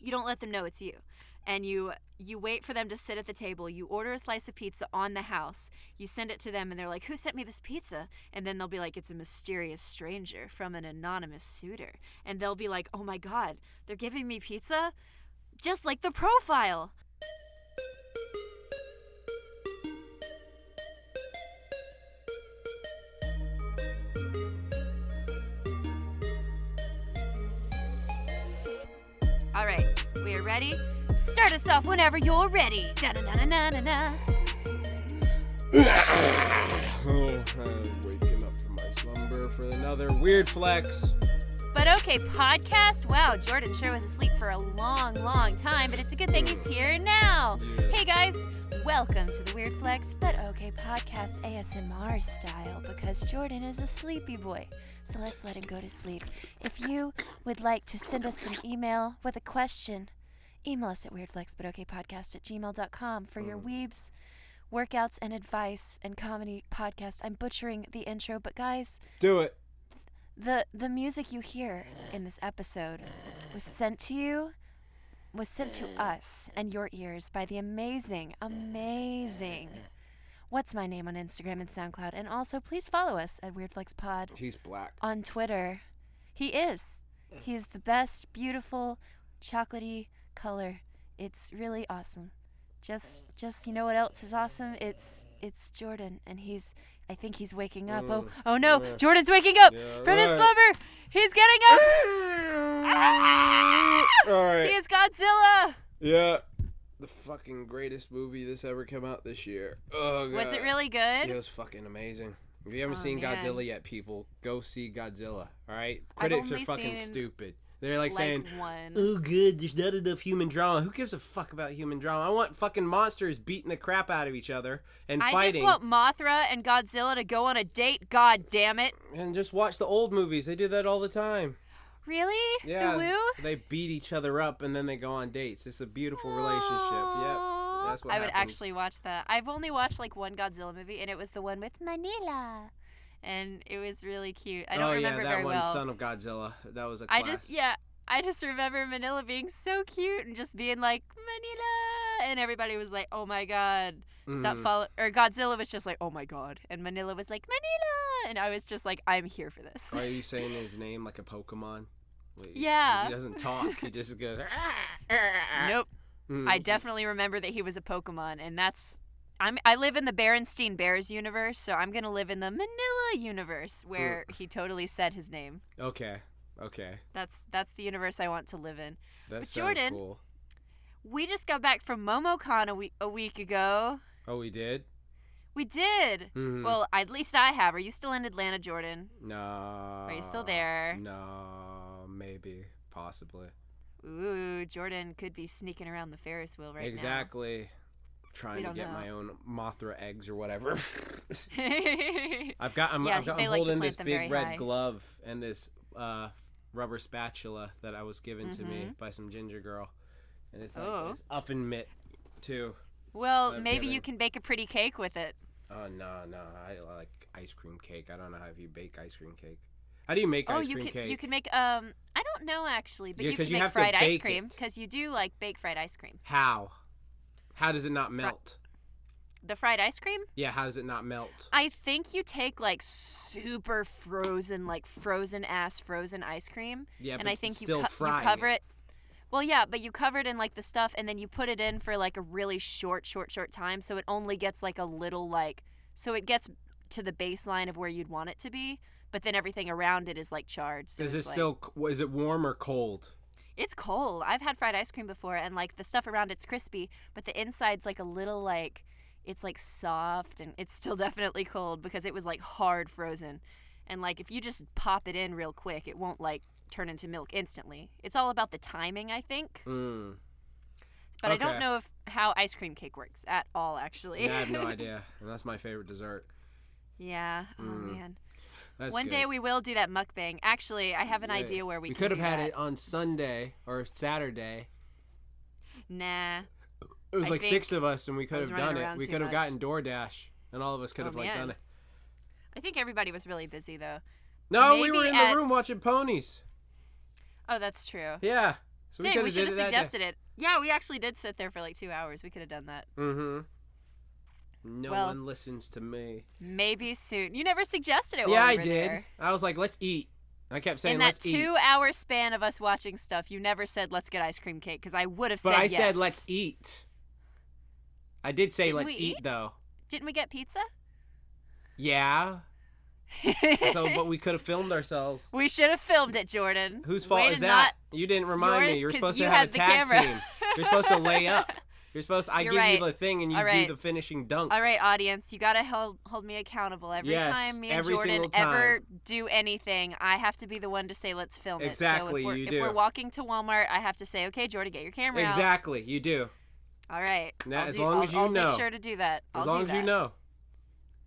You don't let them know it's you. And you wait for them to sit at the table. You order a slice of pizza on the house. You send it to them, and they're like, who sent me this pizza? And then they'll be like, it's a mysterious stranger from an anonymous suitor. And they'll be like, oh my God, they're giving me pizza? Just like the profile. All right, we are ready? Start us off whenever you're ready. Da-na-na-na-na-na. Oh, I'm waking up from my slumber for another weird flex. But okay, podcast? Wow, Jordan sure was asleep for a long, long time, but it's a good thing he's here now. Yeah. Hey guys, welcome to the Weird Flex, but okay podcast ASMR style, because Jordan is a sleepy boy. So let's let him go to sleep. If you would like to send us an email with a question, email us at weirdflexbutokaypodcast@gmail.com for your weebs, workouts, and advice and comedy podcast. I'm butchering the intro, but guys, Do it. the music you hear in this episode was sent to us and your ears by the amazing What's My Name on Instagram and Soundcloud. And also, please follow us at WeirdFlexPod. He's black. On Twitter. He is. He is the best, beautiful, chocolatey color. It's really awesome. Just you know what else is awesome? It's Jordan, and I think he's waking up. Oh no, Jordan's waking up from his slumber. He's getting up. All right. He is Godzilla. Yeah. The fucking greatest movie that's ever come out this year. Oh, God. Was it really good? It was fucking amazing. If you haven't seen man. Godzilla yet, people, go see Godzilla, all right? Critics are only fucking seen, stupid. They're like saying, one. oh, good, there's not enough human drama. Who gives a fuck about human drama? I want fucking monsters beating the crap out of each other and I fighting. just want Mothra and Godzilla to go on a date, god damn it. And just watch the old movies. They do that all the time. Really? Yeah, The woo? they beat each other up and then they go on dates. It's a beautiful relationship. Yep. That's what I would happens. actually watch that. I've only watched like one Godzilla movie, and it was the one with Manila. And it was really cute. I don't remember that very one, well. Son of Godzilla. That was a class. I just remember Manila being so cute and just being like, Manila! And everybody was like, oh my God. Stop following. Or Godzilla was just like, oh my God. And Manila was like, Manila! And I was just like, I'm here for this. Are you saying his name like a Pokemon? Yeah. He doesn't talk. He just goes. Nope. I definitely remember that he was a Pokemon, and I live in the Berenstein Bears universe, so I'm gonna live in the Manila universe where he totally said his name. Okay. That's the universe I want to live in. That but sounds Jordan, cool. we just got back from MomoCon a week ago. Oh, we did? We did. Mm-hmm. Well, at least I have. Are you still in Atlanta, Jordan? No. Are you still there? No, maybe, possibly. Ooh, Jordan could be sneaking around the Ferris wheel right now. Exactly. Trying to get my own Mothra eggs or whatever. I'm holding this big red glove and this rubber spatula that I was given to me by some ginger girl, and it's like this oven mitt too. Well, maybe you can bake a pretty cake with it. Oh no, I like ice cream cake. I don't know how you bake ice cream cake. How do you make ice cream cake? You can make I don't know actually, but you can make have fried to ice bake cream because you do like bake fried ice cream. How does it not melt? The fried ice cream? Yeah, how does it not melt? I think you take like super frozen, like frozen ice cream. Yeah, and but I think still you frying cover it. Well, yeah, but you cover it in like the stuff, and then you put it in for like a really short time, so it only gets like a little so it gets to the baseline of where you'd want it to be, but then everything around it is like charred. So is it warm or cold? It's cold. I've had fried ice cream before, and like the stuff around it's crispy, but the inside's like a little it's like soft, and it's still definitely cold because it was like hard frozen. And like if you just pop it in real quick, it won't like turn into milk instantly. It's all about the timing, I think. But I don't know how ice cream cake works at all, actually. Yeah, I have no idea, and that's my favorite dessert. Yeah. Oh man. That's One good. day we will do that mukbang. Actually, I have an idea where we could have had that. it on Sunday or Saturday. Nah. It was like 6 of us, and we could have done it. We could have much. gotten DoorDash, and all of us could have done it. I think everybody was really busy though. No, Maybe we were in the room watching ponies. Oh, that's true. Yeah. So Dang, we should have suggested it. Yeah, we actually did sit there for like 2 hours. We could have done that. Mm-hmm. No one listens to me. Maybe soon. You never suggested it. Yeah, while we I were did. There. I was like, let's eat. I kept saying, let's eat. In that 2-hour span of us watching stuff, you never said, let's get ice cream cake, because I would have said yes. But I said, let's eat. I did say, let's eat, though. Didn't we get pizza? Yeah. But we could have filmed ourselves. We should have filmed it, Jordan. Whose fault is that? You didn't remind me. You're supposed to have a tag team. You're supposed to lay up. I give you the thing and you do the finishing dunk. All right, audience, you gotta hold me accountable. Every time me and Jordan ever do anything, I have to be the one to say, let's film it. Exactly, so if we're walking to Walmart, I have to say, okay, Jordan, get your camera out. Exactly, you do. All right. As long as you know. I'll make sure to do that. As long as you know.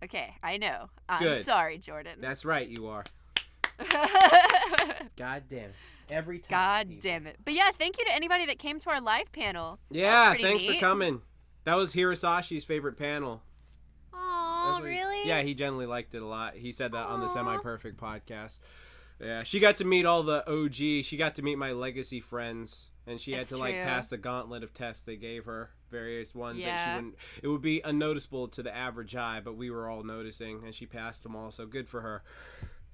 Okay, I know. I'm Good. sorry, Jordan. That's right, you are. God damn it. Every time. God damn it. But yeah, thank you to anybody that came to our live panel. Yeah, thanks for coming. That was Hirosashi's favorite panel. Oh, really? Yeah, he generally liked it a lot. He said that on the Semi-Perfect podcast. Yeah, she got to meet all the OG. She got to meet my legacy friends. And she had to pass the gauntlet of tests they gave her, various ones that she wouldn't. It would be unnoticeable to the average eye, but we were all noticing, and she passed them all. So good for her.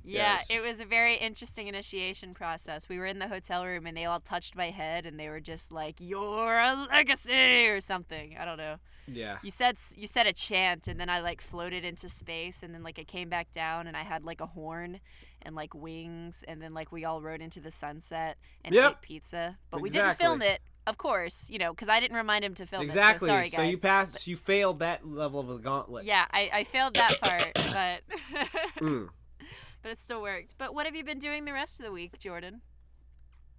Yeah, It was a very interesting initiation process. We were in the hotel room, and they all touched my head, and they were just like, "You're a legacy" or something. I don't know. Yeah. You said a chant, and then I floated into space, and then I came back down, and I had a horn and wings, and then we all rode into the sunset and ate pizza. But we didn't film it, of course, because I didn't remind him to film it. So sorry, guys. So you failed that level of the gauntlet. Yeah, I failed that part, but but it still worked. But what have you been doing the rest of the week, Jordan?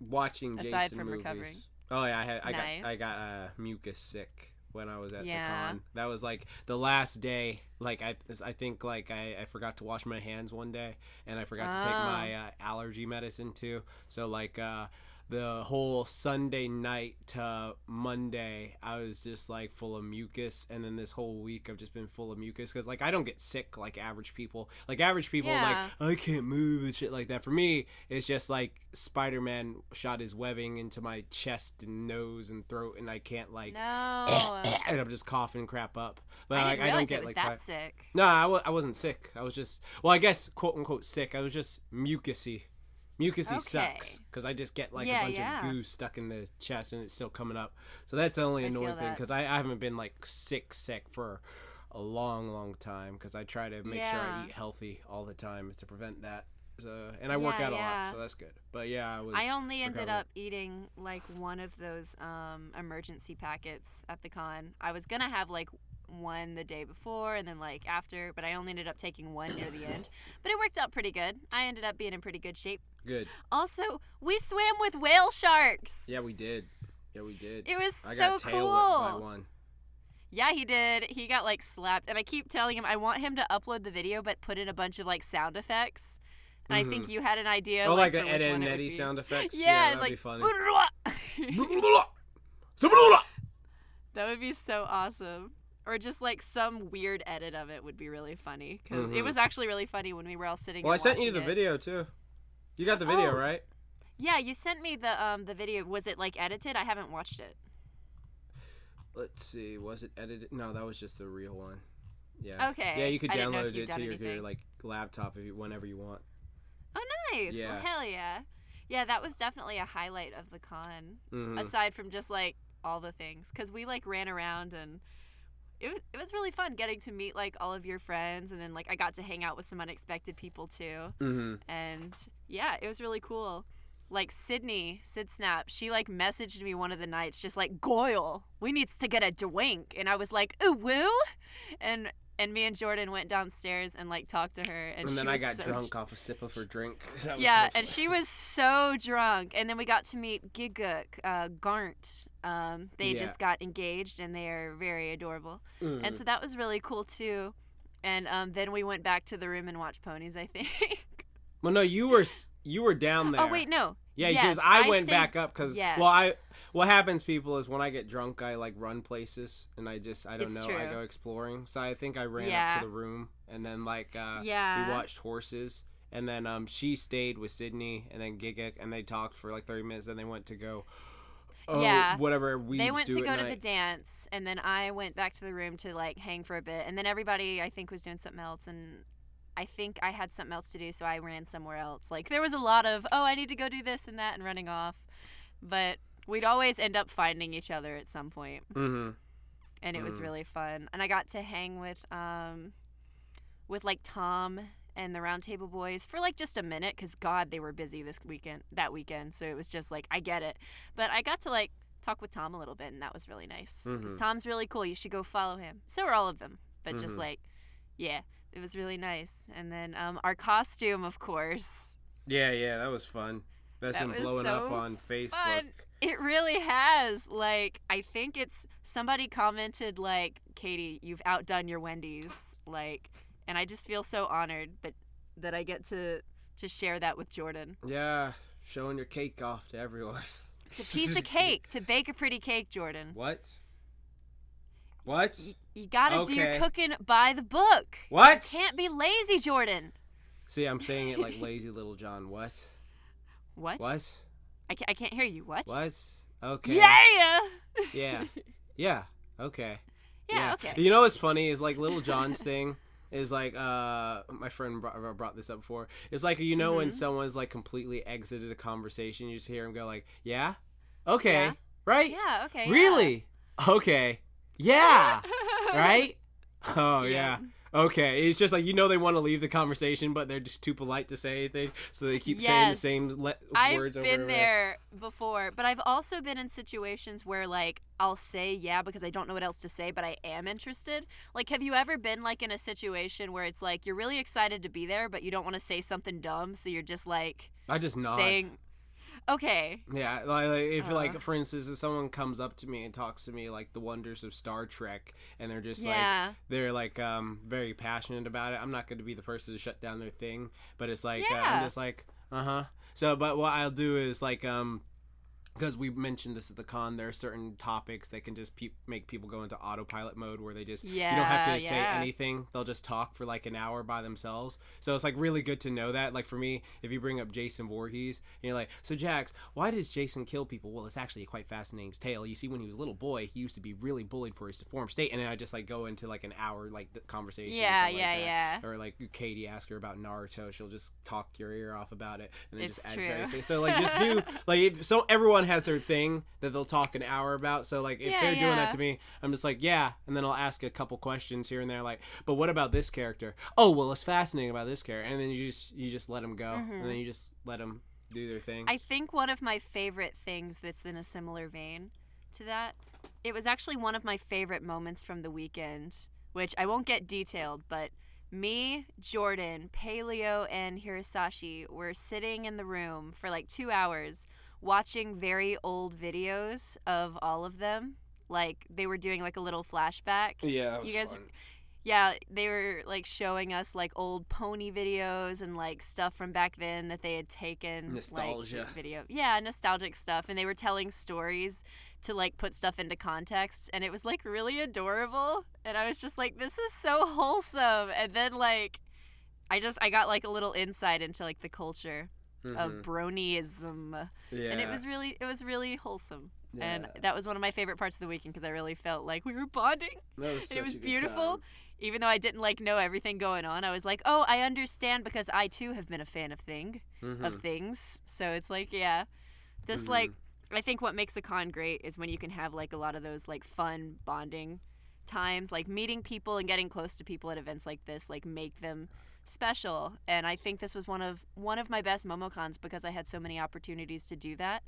Watching Jason aside from movies. recovering. Oh yeah, I got mucus sick when I was at the con. That was the last day. I think I forgot to wash my hands one day, and I forgot to take my allergy medicine too. So the whole Sunday night to Monday, I was just full of mucus, and then this whole week I've just been full of mucus because I don't get sick like average people. Average people I can't move and shit like that. For me, it's just Spider-Man shot his webbing into my chest and nose and throat, and I can't no. and I'm just coughing crap up. But I didn't realize I don't get it was that sick. No, I wasn't sick. I was just I guess quote unquote sick. I was just mucusy. Mucusy sucks because I just get a bunch of goo stuck in the chest and it's still coming up. So that's the only annoying thing because I haven't been sick for a long time because I try to make sure I eat healthy all the time to prevent that. So and I work out a lot, so that's good. But I only ended up eating one of those emergency packets at the con. I was gonna have one the day before and then after, but I only ended up taking one near the end. But it worked out pretty good. I ended up being in pretty good shape. Good. Also, we swam with whale sharks. Yeah, we did. It was I so got cool. tail-whipped by one. Yeah, he did. He got slapped, and I keep telling him I want him to upload the video, but put in a bunch of sound effects. And I think you had an idea. Oh, like an Ed and Eddie sound effects. Yeah, that'd be funny. That would be so awesome. Or just some weird edit of it would be really funny because it was actually really funny when we were all sitting. Well, I sent you the video too. You got the video, right? Yeah, you sent me the video. Was it edited? I haven't watched it. Let's see. Was it edited? No, that was just the real one. Yeah. Okay. Yeah, you could download it to your laptop whenever you want. Oh, nice. Yeah. Well, hell yeah. Yeah, that was definitely a highlight of the con. Aside from just all the things, because we ran around and. It was really fun getting to meet all of your friends, and then I got to hang out with some unexpected people too. And yeah, it was really cool. Sid Snap, she messaged me one of the nights just Goyle, we needs to get a drink, and I was ooh woo, and me and Jordan went downstairs and talked to her, and then I got drunk off a sip of her drink. Yeah, and she was so drunk, and then we got to meet Giguk, Garnt. They just got engaged, and they are very adorable, and so that was really cool too. And then we went back to the room and watched ponies, I think. Well, no, you were down there. Oh wait, no. Yeah, because I went back up because what happens, people, is when I get drunk, I run places and I don't know, I go exploring. So I think I ran up to the room and then we watched horses, and then she stayed with Sydney and then Gigik, and they talked for 30 minutes, and they went to go whatever weeds they went do to go at to night. the dance, and then I went back to the room to like hang for a bit, and then everybody I think was doing something else, and I think I had something else to do, so I ran somewhere else. Like there was a lot of I need to go do this and that and running off, but we'd always end up finding each other at some point. Mm-hmm. And it was really fun, and I got to hang with like Tom and the Roundtable Boys for like just a minute, because God, they were busy that weekend, so it was just like, I get it. But I got to like talk with Tom a little bit, and that was really nice, because Tom's really cool. You should go follow him. So are all of them, but just like, yeah, it was really nice. And then our costume, of course. Yeah, that was fun. That's been blowing up on Facebook. Fun. It really has. Like, I think somebody commented like, Katy, you've outdone your Wendy's. Like, and I just feel so honored that I get to share that with Jordan. Yeah, showing your cake off to everyone. It's a piece of cake. To bake a pretty cake, Jordan. What? You gotta do your cooking by the book. What? You can't be lazy, Jordan. See, I'm saying it like lazy little John. What? I can't hear you. What? Okay. Yeah. Yeah. Okay. Yeah. Okay. You know what's funny is like Little John's thing is like my friend brought this up before. It's like when someone's like completely exited a conversation, you just hear him go like, "Yeah, okay, yeah. right, yeah, okay, really, yeah. okay, yeah, right, oh yeah." Okay, it's just like they want to leave the conversation, but they're just too polite to say anything, so they keep saying the same words over and over. I've been there before, but I've also been in situations where like I'll say yeah because I don't know what else to say, but I am interested. Like, have you ever been like in a situation where it's like you're really excited to be there, but you don't want to say something dumb, so you're just like I just nod. saying. Okay. Yeah, like for instance, if someone comes up to me and talks to me like the wonders of Star Trek, and they're just they're very passionate about it, I'm not going to be the person to shut down their thing, but it's like I'm just like So, but what I'll do is like because we mentioned this at the con, there are certain topics that can just make people go into autopilot mode where they just you don't have to say anything. They'll just talk for like an hour by themselves. So it's like really good to know that. Like for me, if you bring up Jason Voorhees, and you're like, so Jax, why does Jason kill people? Well, it's actually a quite fascinating tale. You see, when he was a little boy, he used to be really bullied for his deformed state, and then I just like go into like an hour like conversation. Yeah. Or like Katy, ask her about Naruto, she'll just talk your ear off about it, and then just add various things. So like just do like everyone has their thing that they'll talk an hour about, so like if they're doing that to me, I'm just like and then I'll ask a couple questions here and there, like, but what about this character? Oh well, it's fascinating about this character, and then you just let them go, and then you just let them do their thing. I think one of my favorite things that's in a similar vein to that, it was actually one of my favorite moments from the weekend, which I won't get detailed, but me, Jordan, Paleo, and Hirasashi were sitting in the room for like 2 hours watching very old videos of all of them. Like, they were doing like a little flashback. Yeah, that was fun. Yeah, they were like showing us like old pony videos and like stuff from back then that they had taken. Nostalgia. Like, video. Yeah, nostalgic stuff. And they were telling stories to like put stuff into context, and it was like really adorable. And I was just like, this is so wholesome. And then like I got like a little insight into like the culture of bronyism, and it was really wholesome, and that was one of my favorite parts of the weekend because I really felt like we were bonding. It was beautiful, even though I didn't like know everything going on. I was like, oh, I understand, because I too have been a fan of things. So it's like, this like, I think what makes a con great is when you can have like a lot of those like fun bonding times, like meeting people and getting close to people at events like this, like make them special. And I think this was one of my best MomoCons because I had so many opportunities to do that.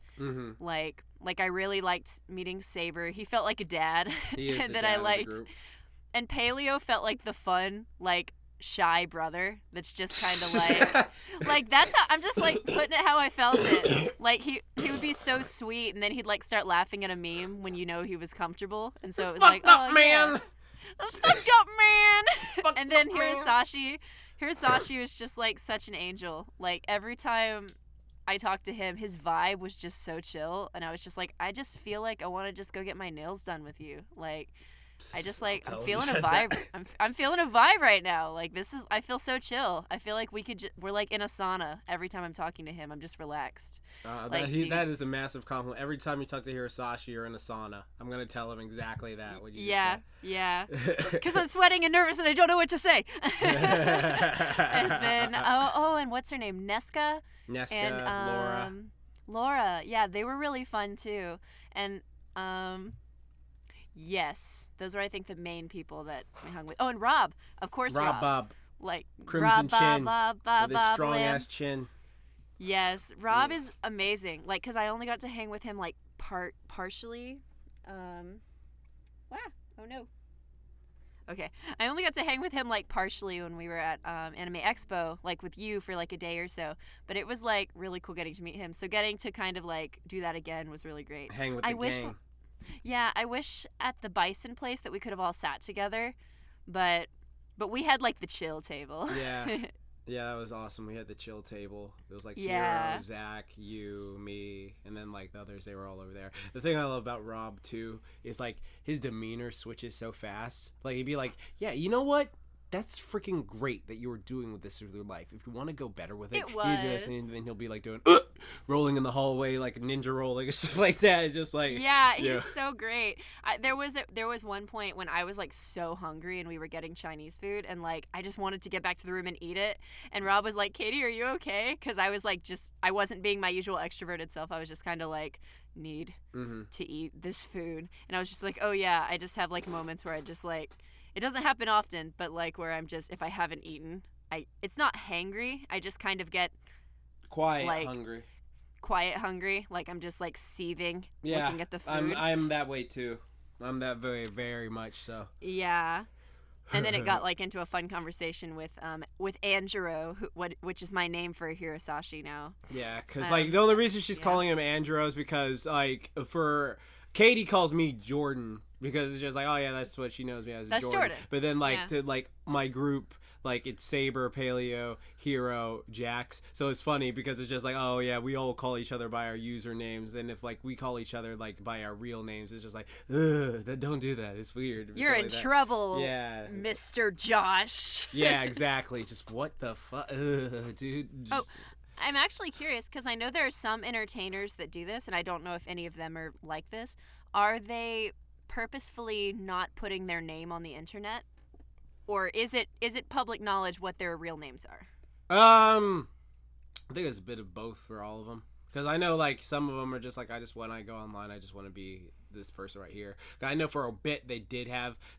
Like I really liked meeting Saber. He felt like a dad. He is and the then dad I liked of the group. And Paleo felt like the fun, like shy brother that's just kind of like that's how I'm just like putting it how I felt it. Like he would be so sweet, and then he'd like start laughing at a meme when he was comfortable, and so it was like, oh man, that's fucked up, man. And then Hirasashi was just like such an angel. Like every time I talked to him, his vibe was just so chill, and I was just like, I just feel like I want to just go get my nails done with you. Like I just like I'm feeling a vibe. I'm feeling a vibe right now. Like I feel so chill. I feel like we're like in a sauna every time I'm talking to him. I'm just relaxed. That is a massive compliment. Every time you talk to Hirasashi, you're in a sauna. I'm gonna tell him exactly that. What you just said. Because I'm sweating and nervous and I don't know what to say. And then and what's her name? Nesca and Laura. Yeah, they were really fun too. And yes, those are I think the main people that we hung with. Oh, and Rob, of course. Rob. Bob. Like Crimson Chin. Bob, with his strong ass chin. Yes, Rob is amazing. Like, cause I only got to hang with him like partially. Oh no. Okay, I only got to hang with him like partially when we were at Anime Expo, like with you for like a day or so. But it was like really cool getting to meet him. So getting to kind of like do that again was really great. Hang with the gang. Yeah, I wish at the Bison place that we could have all sat together, but we had like the chill table. Yeah. Yeah, that was awesome. We had the chill table. It was like Hiro, Zach, you, me, and then like the others, they were all over there. The thing I love about Rob too is like his demeanor switches so fast. Like he'd be like, yeah, you know what? That's freaking great that you were doing with this with your life. If you want to go better with it, you do this, and then he'll be like doing rolling in the hallway like ninja rolling or stuff like that. Just like he's so great. There was one point when I was like so hungry and we were getting Chinese food and like I just wanted to get back to the room and eat it. And Rob was like, "Katie, are you okay?" Because I was like I wasn't being my usual extroverted self. I was just kind of like need to eat this food, and I was just like, "Oh yeah," I just have like moments where I just like. It doesn't happen often, but like where I'm just if I haven't eaten, it's not hangry. I just kind of get quiet hungry. Like I'm just like seething looking at the food. I'm that way too. I'm that very, very much so. Yeah. And then it got like into a fun conversation with Anjiro, which is my name for Hirasashi now. Yeah, because like the only reason she's calling him Anjiro is because like for Katy calls me Jordan. Because it's just like, oh yeah, that's what she knows me as. That's Jordan. But then like to like my group, like it's Saber, Paleo, Hero, Jax. So it's funny because it's just like, oh yeah, we all call each other by our usernames, and if like we call each other like by our real names, it's just like, don't do that. It's weird. You're in trouble, Mr. Josh. Yeah, exactly. Just what the fuck, dude. Oh. I'm actually curious because I know there are some entertainers that do this, and I don't know if any of them are like this. Are they purposefully not putting their name on the internet, or is it public knowledge what their real names are? I think it's a bit of both for all of them, because I know like some of them are just like, when I go online, I just want to be this person right here. I know for a bit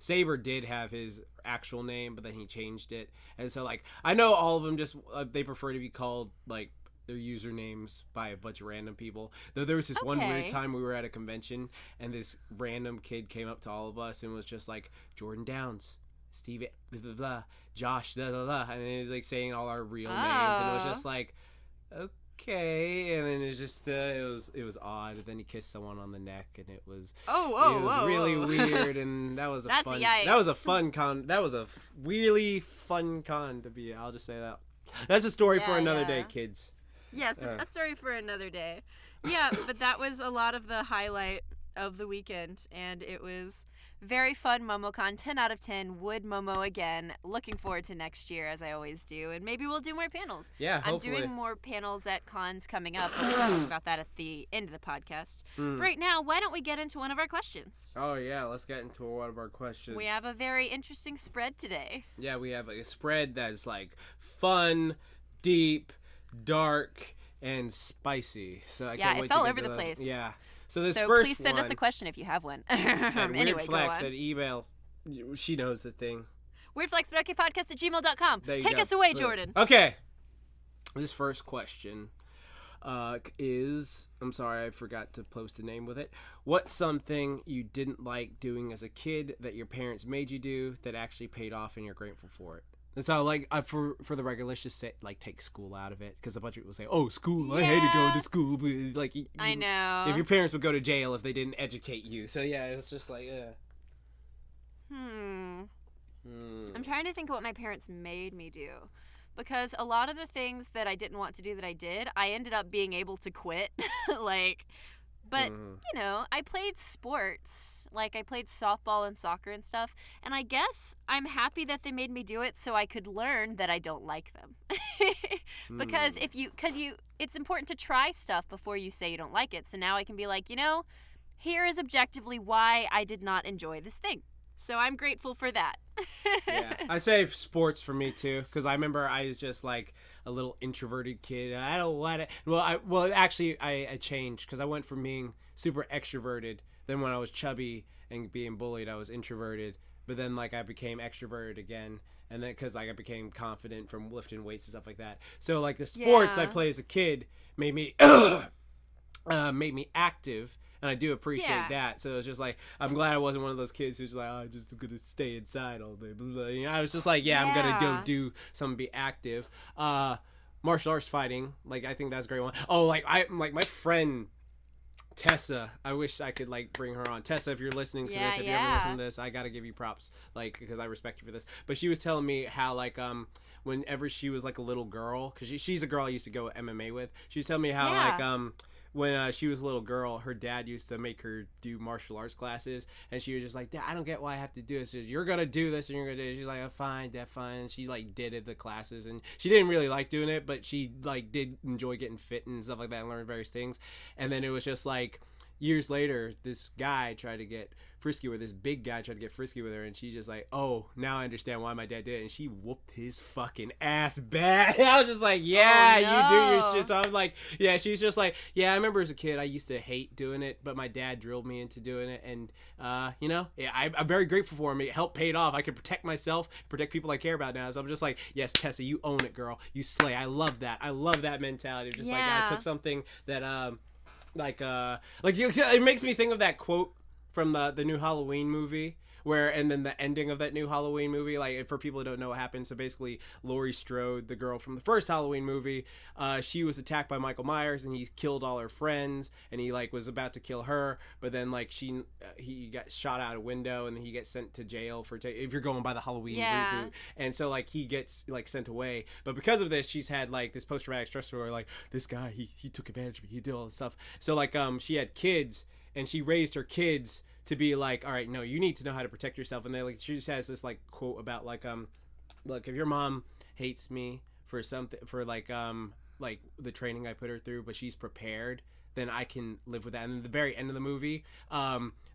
Saber did have his actual name, but then he changed it, and so like I know all of them just they prefer to be called like their usernames by a bunch of random people. Though there was this one weird time we were at a convention and this random kid came up to all of us and was just like, Jordan Downs, Steve blah, blah, blah, Josh blah, blah, blah, and he was like saying all our real names, and it was just like, okay, and then it's just it was odd. And then he kissed someone on the neck, and it was really weird, and that was a fun con really fun con to be. I'll just say that. That's a story for another day, kids. Yes, a story for another day. Yeah, but that was a lot of the highlight of the weekend, and it was very fun. MomoCon, 10 out of 10. Would Momo again. Looking forward to next year, as I always do, and maybe we'll do more panels. Yeah, hopefully. I'm doing more panels at cons coming up. We'll talk about that at the end of the podcast. Right now, why don't we get into one of our questions? Oh, yeah, let's get into one of our questions. We have a very interesting spread today. Yeah, we have a spread that's like fun, deep, dark, and spicy. So I can't wait it's all over the place. Yeah. So first please send us a question if you have one. Anyway, Weirdflex at email. She knows the thing. weirdflexpodcast@gmail.com. Take us away, Jordan. Okay. This first question is, I'm sorry, I forgot to post the name with it. What's something you didn't like doing as a kid that your parents made you do that actually paid off and you're grateful for it? And so, like, for the record, let's just say, like, take school out of it. Because a bunch of people say, oh, school, I hated going to school. But, like, I know. If your parents would go to jail if they didn't educate you. So, yeah, it's just like, I'm trying to think of what my parents made me do. Because a lot of the things that I didn't want to do that I did, I ended up being able to quit. Like, But, I played sports. Like, I played softball and soccer and stuff. And I guess I'm happy that they made me do it so I could learn that I don't like them. Because it's important to try stuff before you say you don't like it. So now I can be like, here is objectively why I did not enjoy this thing. So I'm grateful for that. Yeah, I'd say sports for me too, because I remember I was just like a little introverted kid. I don't want it. I changed because I went from being super extroverted. Then when I was chubby and being bullied, I was introverted. But then like I became extroverted again, and then because I became confident from lifting weights and stuff like that. So like the sports I played as a kid made me made me active. And I do appreciate that. So it's just like, I'm glad I wasn't one of those kids who's like, I'm just going to stay inside all day. Blah, blah. I was just like, I'm going to go do something, be active. Martial arts fighting, like, I think that's a great one. Oh, like my friend Tessa, I wish I could like bring her on. Tessa, if you're listening to this, if you ever listen to this, I got to give you props, like, because I respect you for this. But she was telling me how, like, whenever she was like a little girl, because she's a girl I used to go MMA with, she was telling me how, like, when she was a little girl, her dad used to make her do martial arts classes, and she was just like, Dad, I don't get why I have to do this. You're gonna do this, and you're gonna do it. She's like, oh, fine, Dad, fine. She like did the classes, and she didn't really like doing it, but she like did enjoy getting fit and stuff like that, and learning various things. And then it was just like years later, this guy tried to get frisky with this big guy tried to get frisky with her, and she's just like, oh, now I understand why my dad did it. And she whooped his fucking ass bad. I was just like, you do your shit. So I was like, she's just like, I remember as a kid I used to hate doing it, but my dad drilled me into doing it, and I'm very grateful for him. It helped paid off. I could protect myself, protect people I care about now. So I'm just like, yes, Tessa, you own it, girl, you slay. I love that mentality of just like, I took something that it makes me think of that quote from the new Halloween movie, and then the ending of that new Halloween movie, like, for people who don't know what happened, so basically Laurie Strode, the girl from the first Halloween movie, she was attacked by Michael Myers, and he killed all her friends, and he like was about to kill her, but then like he got shot out a window, and then he gets sent to jail if you're going by the Halloween reboot, and so like he gets like sent away, but because of this, she's had like this post-traumatic stress disorder, like, this guy, he took advantage of me, he did all this stuff. So like she had kids, and she raised her kids to be like, all right, no, you need to know how to protect yourself. And they like, she just has this like quote about like, look, if your mom hates me for something, for like the training I put her through, but she's prepared, then I can live with that. And at the very end of the movie,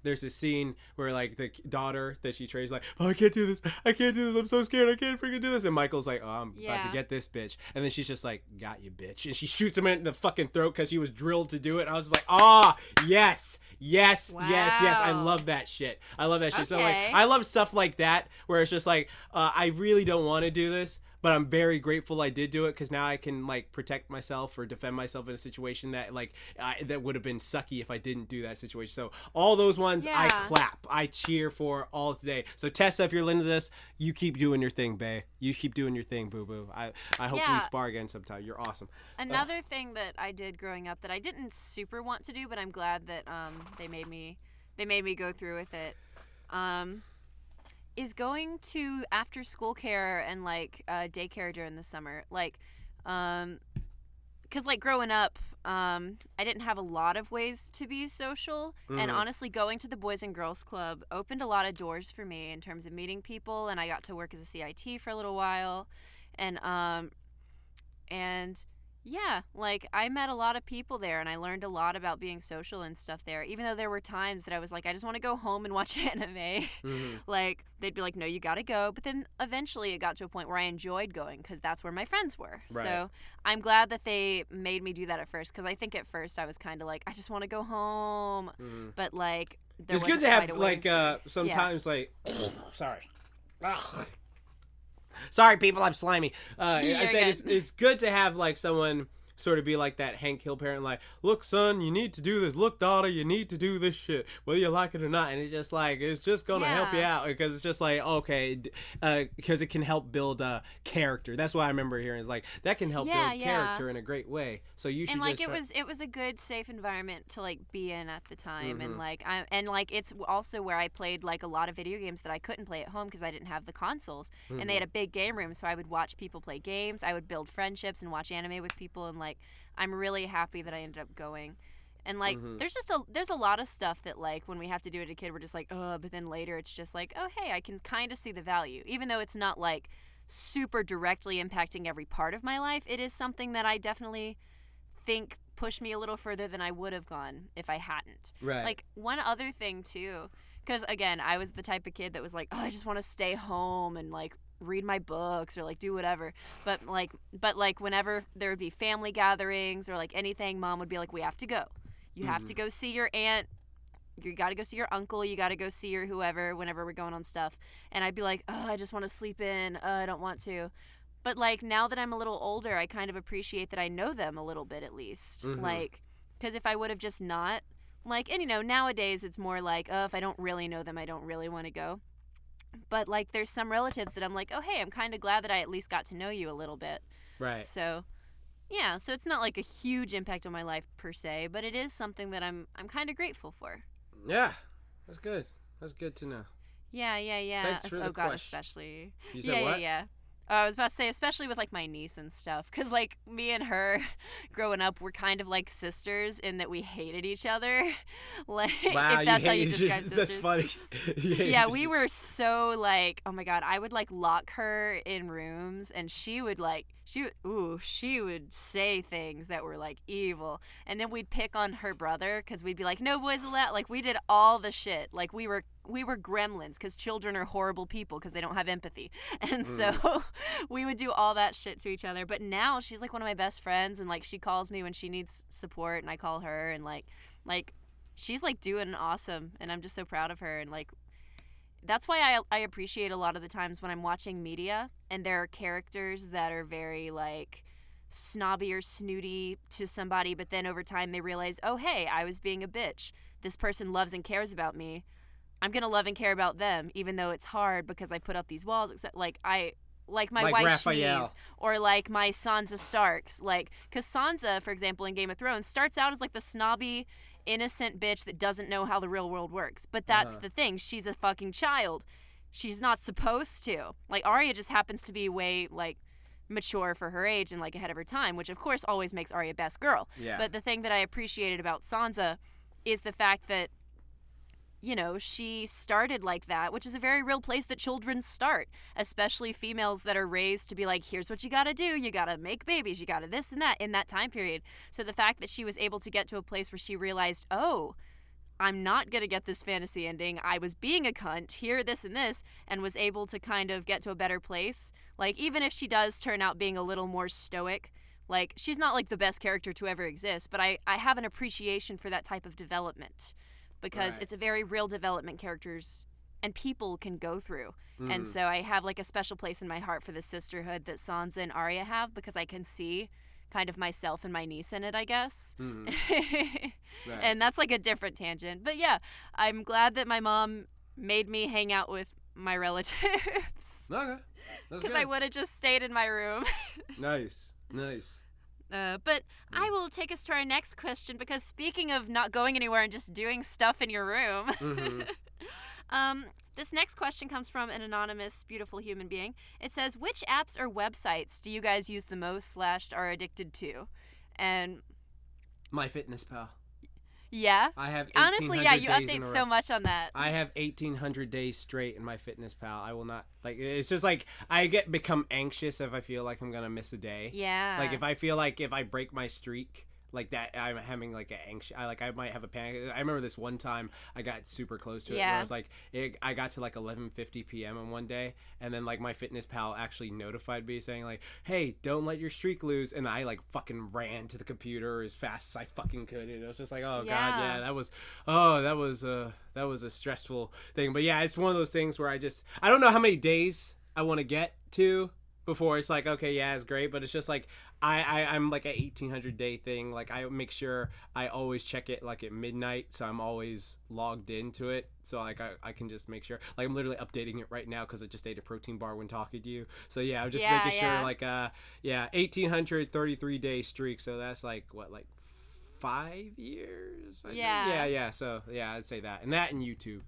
there's this scene where like the daughter that she trains like, oh, I can't do this, I'm so scared, I can't freaking do this. And Michael's like, oh, I'm about to get this bitch. And then she's just like, got you, bitch. And she shoots him in the fucking throat because he was drilled to do it. And I was just like, yes, I love that shit. Okay. So like, I love stuff like that where it's just like, I really don't want to do this, but I'm very grateful I did do it, because now I can like protect myself or defend myself in a situation that like that would have been sucky if I didn't do that situation. So all those ones, I clap, I cheer for all today. So Tessa, if you're listening to this, you keep doing your thing, bae. You keep doing your thing, boo boo. I hope we spar again sometime. You're awesome. Another thing that I did growing up that I didn't super want to do, but I'm glad that they made me go through with it. Is going to after school care and like daycare during the summer, like, because like growing up, I didn't have a lot of ways to be social, and honestly, going to the Boys and Girls Club opened a lot of doors for me in terms of meeting people, and I got to work as a CIT for a little while, and yeah, like, I met a lot of people there, and I learned a lot about being social and stuff there, even though there were times that I was like, I just want to go home and watch anime. Like, they'd be like, no, you gotta go. But then eventually it got to a point where I enjoyed going, because that's where my friends were. Right. So I'm glad that they made me do that at first, because I think at first I was kind of like, I just want to go home. But, like, it's good to have, like, sometimes, like, sorry. Ugh. Sorry, people, I'm slimy. I said it's good to have like someone sort of be like that Hank Hill parent, like, look, son, you need to do this. Look, daughter, you need to do this shit, whether you like it or not. And it's just like, it's just gonna help you out, because it's just like, okay, because it can help build character. That's what I remember hearing, is like, that can help build character in a great way. So you should. And like, it was a good, safe environment to like be in at the time, and like it's also where I played like a lot of video games that I couldn't play at home because I didn't have the consoles, and they had a big game room, so I would watch people play games. I would build friendships and watch anime with people, and like, I'm really happy that I ended up going. And like there's a lot of stuff that like when we have to do it as a kid we're just like, oh, but then later it's just like, oh hey, I can kind of see the value. Even though it's not like super directly impacting every part of my life, it is something that I definitely think pushed me a little further than I would have gone if I hadn't. Right. Like one other thing too, because again, I was the type of kid that was like, oh, I just want to stay home and like read my books or like do whatever. But like whenever there would be family gatherings or like anything, Mom would be like, we have to go. You have to go see your aunt. You got to go see your uncle. You got to go see your whoever whenever we're going on stuff. And I'd be like, oh, I just want to sleep in. I don't want to. But like now that I'm a little older, I kind of appreciate that I know them a little bit at least. Like, because if I would have just not, like, and you know, nowadays it's more like, oh, if I don't really know them, I don't really want to go. But like there's some relatives that I'm like, oh, hey, I'm kind of glad that I at least got to know you a little bit. Right. So, yeah, so it's not like a huge impact on my life per se, but it is something that I'm kind of grateful for. Yeah, that's good. That's good to know. Yeah. Thanks for the God, question. Especially. You said what? Yeah. Oh, I was about to say, especially with like my niece and stuff, because like me and her, growing up, we're kind of like sisters in that we hated each other. Like, wow, if that's how you describe sisters. That's funny. Yeah, we were so like, oh my God, I would like lock her in rooms, and she would say things that were like evil, and then we'd pick on her brother because we'd be like, no boys allowed. Like we did all the shit. Like we were gremlins because children are horrible people because they don't have empathy, and so we would do all that shit to each other. But now she's like one of my best friends, and like she calls me when she needs support, and I call her, and like she's like doing awesome, and I'm just so proud of her. And like that's why I appreciate a lot of the times when I'm watching media and there are characters that are very like snobby or snooty to somebody, but then over time they realize, oh hey, I was being a bitch. This person loves and cares about me. I'm gonna love and care about them, even though it's hard because I put up these walls. Except like my white Shnees or like my Sansa Starks, like because Sansa, for example, in Game of Thrones, starts out as like the snobby, innocent bitch that doesn't know how the real world works. But that's the thing. She's a fucking child. She's not supposed to. Like Arya just happens to be way like mature for her age and like ahead of her time, which of course always makes Arya best girl. Yeah. But the thing that I appreciated about Sansa is the fact that, you know, she started like that, which is a very real place that children start, especially females that are raised to be like, here's what you gotta do. You gotta make babies. You gotta this and that in that time period. So the fact that she was able to get to a place where she realized, oh, I'm not gonna get this fantasy ending. I was being a cunt, here, this, and this, and was able to kind of get to a better place. Like, even if she does turn out being a little more stoic, like, she's not like the best character to ever exist, but I have an appreciation for that type of development. Because it's a very real development characters and people can go through. And so I have like a special place in my heart for the sisterhood that Sansa and Arya have, because I can see kind of myself and my niece in it, I guess. And that's like a different tangent. But yeah, I'm glad that my mom made me hang out with my relatives. Okay. Because I would have just stayed in my room. Nice. But I will take us to our next question, because speaking of not going anywhere and just doing stuff in your room, this next question comes from an anonymous, beautiful human being. It says, which apps or websites do you guys use the most / are addicted to? And MyFitnessPal. Yeah? I have 1,800 honestly, yeah, you days update so much on that. I have 1,800 days straight in MyFitnessPal. I will not, like, it's just like, become anxious if I feel like I'm gonna miss a day. Yeah. Like, if I feel like if I break my streak, like that, I'm having like an anxious, I might have a panic. I remember this one time I got super close to it, where I was like, I got to like 11:50 p.m. on one day, and then like MyFitnessPal actually notified me saying like, hey, don't let your streak lose, and I like fucking ran to the computer as fast as I fucking could, and it was just like, oh god, yeah, that was a stressful thing. But yeah, it's one of those things where I don't know how many days I want to get to before it's like, okay, yeah, it's great, but it's just like I'm like a 1,800 day thing. Like, I make sure I always check it like at midnight, so I'm always logged into it, so like I can just make sure. Like, I'm literally updating it right now because I just ate a protein bar when talking to you. So yeah, I'm just making sure like 1,833 day streak. So that's like what, like 5 years? I think? Yeah. So yeah, I'd say that, and YouTube.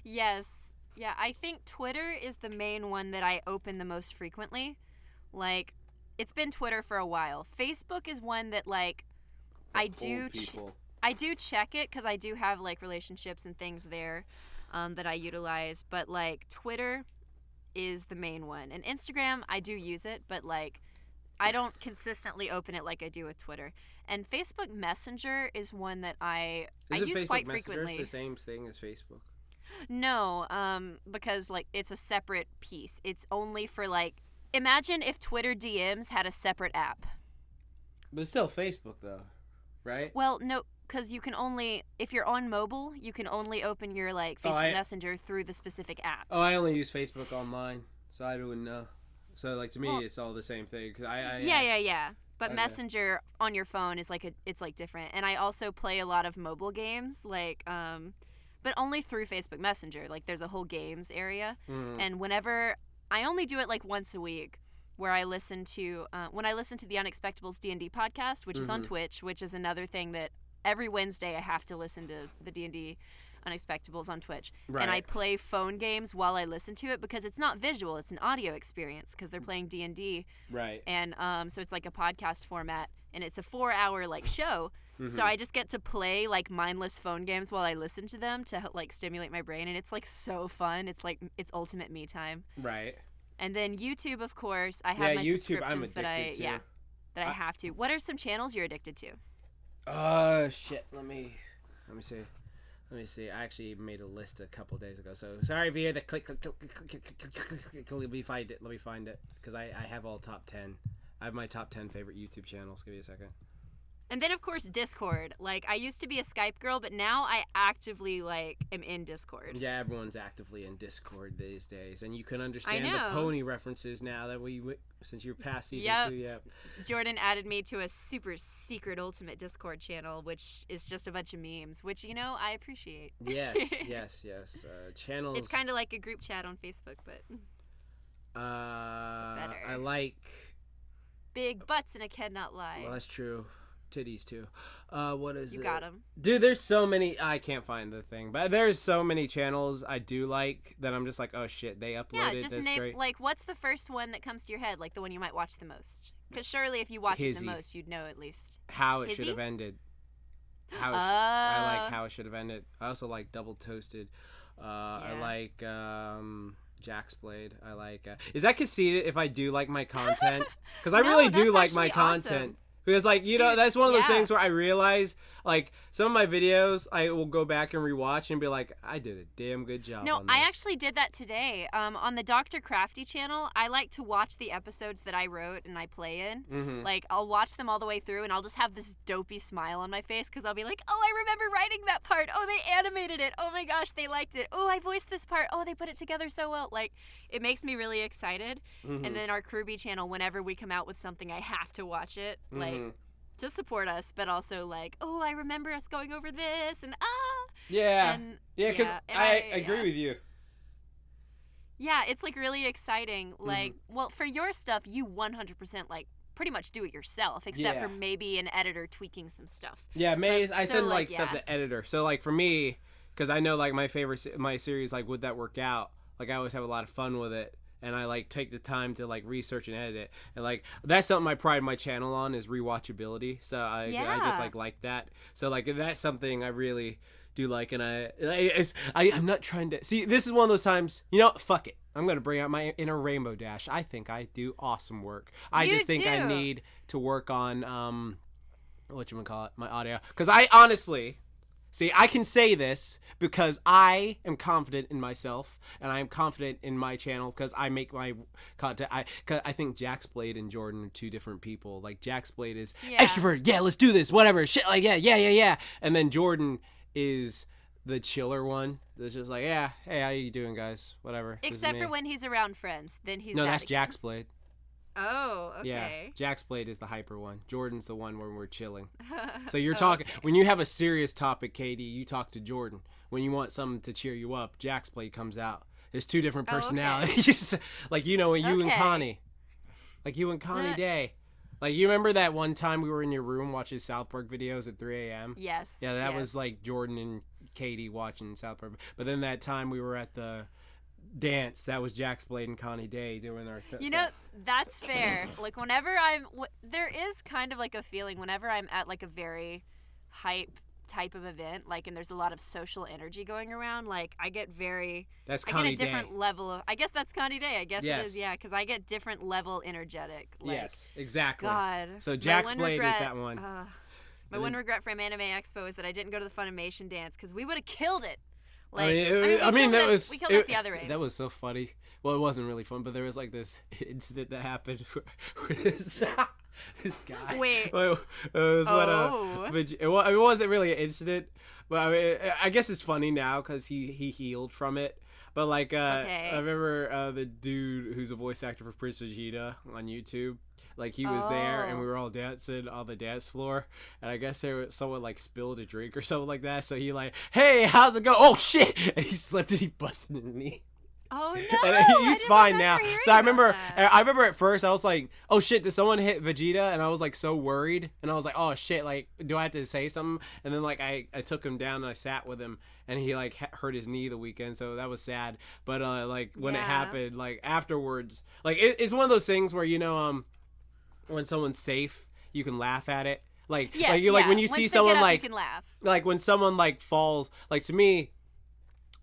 Yes. Yeah, I think Twitter is the main one that I open the most frequently. Like, it's been Twitter for a while. Facebook is one that, like, I do... I do check it because I do have like relationships and things there that I utilize. But like Twitter is the main one, and Instagram I do use it, but like I don't consistently open it like I do with Twitter. And Facebook Messenger is one that I use quite frequently. Is the same thing as Facebook? No, because like it's a separate piece. It's only for like, imagine if Twitter DMs had a separate app. But it's still Facebook though, right? Well, no, because you can only, if you're on mobile, you can only open your like Facebook Messenger through the specific app. Oh, I only use Facebook online, so I wouldn't know. So like to me, it's all the same thing. Cause yeah. But okay. Messenger on your phone is like it's like different. And I also play a lot of mobile games, like but only through Facebook Messenger. Like there's a whole games area, and whenever I only do it like once a week, where I listen to when I listen to the Unexpectables D&D podcast, which is on Twitch, which is another thing that every Wednesday I have to listen to the D&D Unexpectables on Twitch. Right. And I play phone games while I listen to it because it's not visual, it's an audio experience because they're playing D&D. Right. And so it's like a podcast format, and it's a 4-hour like show. So I just get to play like mindless phone games while I listen to them to like stimulate my brain, and it's like so fun. It's like it's ultimate me time. Right. And then YouTube, of course, I have my YouTube, subscriptions that I have to. What are some channels you're addicted to? Shit. Let me see. I actually made a list a couple days ago. So sorry if you hear the click. Let me find it because I have all top 10. I have my top 10 favorite YouTube channels. Give me a second. And then, of course, Discord. Like, I used to be a Skype girl, but now I actively, like, am in Discord. Yeah, everyone's actively in Discord these days. And you can understand the pony references now that since you're past season 2. Yep. Jordan added me to a super secret ultimate Discord channel, which is just a bunch of memes, which, I appreciate. Yes. Channels. It's kind of like a group chat on Facebook, but better. I like... Big butts and I cannot lie. Well, that's true. Titties too. What is it? You got them. Dude, there's so many. I can't find the thing, but there's so many channels I do like that I'm just like, oh shit, they uploaded. Yeah, just name great. Like, what's the first one that comes to your head? Like the one you might watch the most? Because surely, if you watch it the most, you'd know at least how it should have ended. I like how it should have ended. I also like Double Toasted. I like Jaxblade. I like. Is that conceited if I do like my content? Because I really do like my content. Because, like, Dude, that's one of those things where I realize, like, some of my videos, I will go back and rewatch and be like, I did a damn good job on this. I actually did that today. On the Dr. Crafty channel, I like to watch the episodes that I wrote and I play in. Like, I'll watch them all the way through, and I'll just have this dopey smile on my face because I'll be like, oh, I remember writing that part. Oh, they animated it. Oh, my gosh, they liked it. Oh, I voiced this part. Oh, they put it together so well. Like, it makes me really excited. And then our Crewbie channel, whenever we come out with something, I have to watch it. Like, to support us, but also like, oh, I remember us going over this, and because I agree with you. Yeah, it's like really exciting. Like, well, for your stuff, you 100% like pretty much do it yourself, except for maybe an editor tweaking some stuff. Yeah, I send like stuff to editor. So like for me, because I know like my series, like would that work out? Like I always have a lot of fun with it. And I like take the time to like research and edit it, and like that's something I pride my channel on is rewatchability. So I just like that. So like that's something I really do like, and I'm not trying to see. This is one of those times. Fuck it. I'm gonna bring out my inner Rainbow Dash. I think I do awesome work. I think I need to work on my audio, because I honestly. See, I can say this because I am confident in myself, and I am confident in my channel because I make my content. I think Jaxblade and Jordan are two different people. Like, Jaxblade is extroverted. Yeah, let's do this. Whatever. Shit, like, yeah. And then Jordan is the chiller one. That's just like, yeah, hey, how you doing, guys? Whatever. Except for when he's around friends. Then he's that's Jaxblade. Oh, okay. Yeah, Jaxblade is the hyper one. Jordan's the one where we're chilling. So you're talking when you have a serious topic, Katy, you talk to Jordan. When you want something to cheer you up, Jaxblade comes out. There's two different personalities. Like when you and Connie, like you and KaniDay. Like, you remember that one time we were in your room watching South Park videos at 3 a.m.? Yes. Yeah, that was like Jordan and Katy watching South Park. But then that time we were at the dance, that was Jaxblade and KaniDay doing their stuff. That's fair. Like, whenever there is kind of like a feeling whenever I'm at like a very hype type of event, like, and there's a lot of social energy going around, like, I get very... That's I KaniDay. get a different level of... I guess that's KaniDay. I guess yes. it is, yeah, because I get different level energetic. Like, yes, exactly. God. So Jaxblade is that one. My one regret from Anime Expo is that I didn't go to the Funimation dance, because we would have killed it. Like, we killed it the other way. That was so funny. Well, it wasn't really fun, but there was like this incident that happened where this guy. Wait. It was it wasn't really an incident, but I mean, I guess it's funny now because he healed from it. But like, I remember the dude who's a voice actor for Prince Vegeta on YouTube. Like, he was there, and we were all dancing on the dance floor, and I guess someone like spilled a drink or something like that. So he like, hey, how's it go? Oh shit! And he slipped and he busted into me. Oh no! And he's fine now. So I remember at first I was like, oh shit, did someone hit Vegeta? And I was like so worried, and I was like, oh shit, like, do I have to say something? And then like I took him down and I sat with him, and he like hurt his knee the weekend, so that was sad. But like when it happened, like afterwards, like it's one of those things where, you know, when someone's safe, you can laugh at it. Like, like when you see someone like, you can laugh. Like when someone like falls, like to me,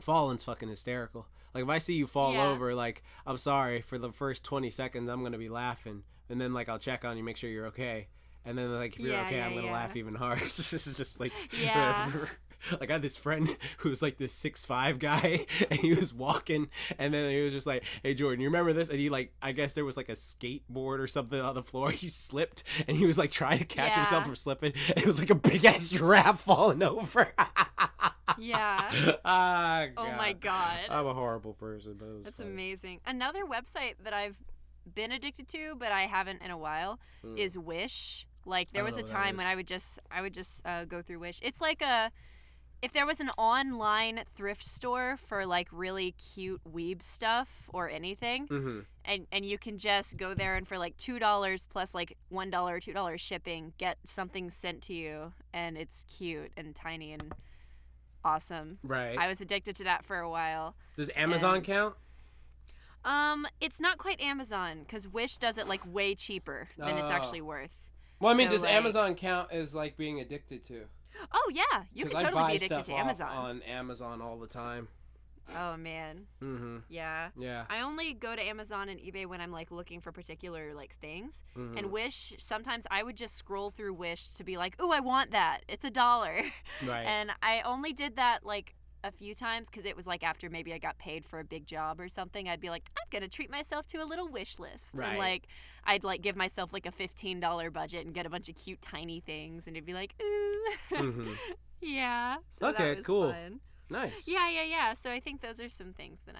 falling's fucking hysterical. Like if I see you fall over, like, I'm sorry, for the first 20 seconds I'm gonna be laughing, and then like I'll check on you, make sure you're okay, and then like if you're okay, I'm gonna laugh even harder. It's just like like I had this friend who was like this 6'5" guy, and he was walking, and then he was just like, hey Jordan, you remember this? And he like, I guess there was like a skateboard or something on the floor, he slipped, and he was like trying to catch himself from slipping, and it was like a big ass giraffe falling over. Yeah. Oh my god. I'm a horrible person, but it was That's funny. Amazing. Another website that I've been addicted to, but I haven't in a while, is Wish. Like, there was a time when I would just go through Wish. It's like if there was an online thrift store for like really cute weeb stuff or anything, and you can just go there and for like $2 plus like $1 or $2 shipping, get something sent to you, and it's cute and tiny and awesome. Right. I was addicted to that for a while. Does Amazon count? It's not quite Amazon, because Wish does it like way cheaper than it's actually worth. Well, I mean, does Amazon count as like being addicted to? Oh yeah, you can totally be addicted to Amazon. On Amazon all the time. Oh man. Yeah. I only go to Amazon and eBay when I'm like looking for particular like things. And Wish, sometimes I would just scroll through Wish to be like, "Ooh, I want that. It's $1." Right. And I only did that like a few times because it was like after maybe I got paid for a big job or something. I'd be like, I'm gonna treat myself to a little wish list. Right. And like I'd like give myself like a $15 budget and get a bunch of cute tiny things, and it'd be like, ooh. Yeah. So okay, that was cool. Fun. Nice. Yeah. So I think those are some things that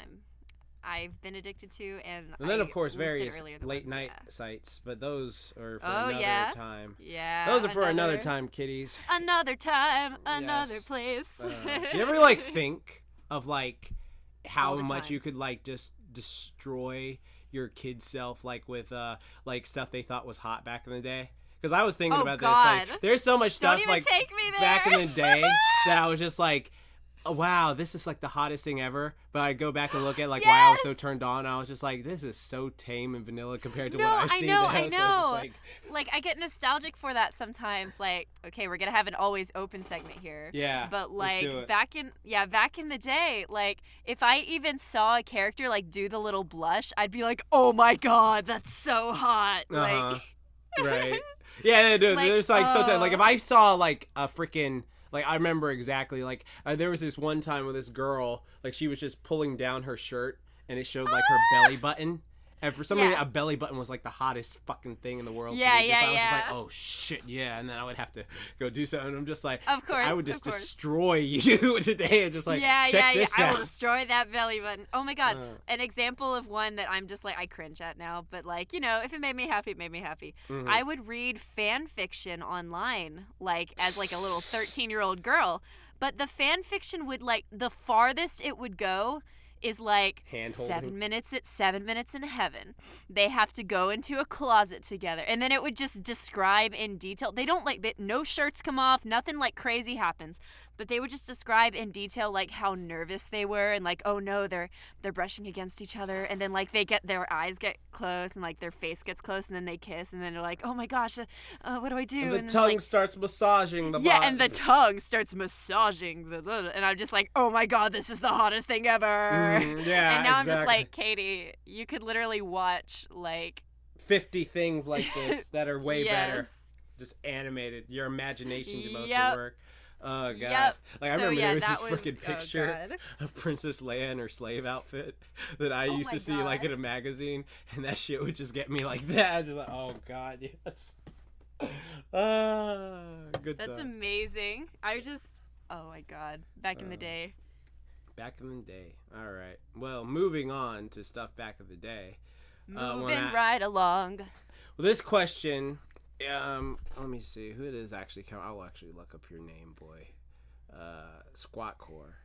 I've been addicted to, and then of course various late night sites, but those are for another time. Yeah. Those are for another time, kiddies. Another time, another place. Do you ever like think of like how much you could like just destroy your kid self, like with like stuff they thought was hot back in the day? Because I was thinking about this. Like, there's so much stuff like back in the day that I was just like, oh, wow, this is like the hottest thing ever. But I go back and look at like why I was so turned on. I was just like, this is so tame and vanilla compared to what I've seen. I know. So like I get nostalgic for that sometimes. Like, okay, we're gonna have an always open segment here. Yeah. But like back in the day, like if I even saw a character like do the little blush, I'd be like, oh my god, that's so hot. Like. Right. Yeah, dude. Like, there's like so like if I saw like a freaking. Like, I remember exactly, like, there was this one time with this girl, like, she was just pulling down her shirt, and it showed, like, her belly button. And for some reason, a belly button was, like, the hottest fucking thing in the world. Yeah, I was just like, oh, shit, yeah. And then I would have to go do something. And I'm just like, of course, I would just destroy you today and just, like, check this out. I will destroy that belly button. Oh, my God. An example of one that I'm just, like, I cringe at now. But, like, you know, if it made me happy, it made me happy. I would read fan fiction online, like, as, like, a little 13-year-old girl. But the fan fiction would, like, the farthest it would go is like 7 minutes in heaven. They have to go into a closet together, and then it would just describe in detail. They don't like no shirts come off, nothing like crazy happens, But they would just describe in detail like how nervous they were and like, oh no, they're brushing against each other, and then like their eyes get close and like their face gets close, and then they kiss, and then they're like, oh my gosh, what do I do? And the tongue starts massaging the body. Yeah, and the tongue starts massaging and I'm just like, oh my god, this is the hottest thing ever. Yeah, and now exactly. I'm just like, Katy, you could literally watch like 50 things like this that are way better, just animated. Your imagination can mostly work. Oh god! Yep. Like I remember there was this freaking picture of Princess Leia in her slave outfit that I used to see like in a magazine, and that shit would just get me like that. Just like, oh god, yes. Good. That's amazing. Oh my god, back in the day. Back in the day. All right. Well, moving on to stuff back in the day. Moving right along. Well, this question. Let me see who it is actually. I'll actually look up your name, boy. Squat Core.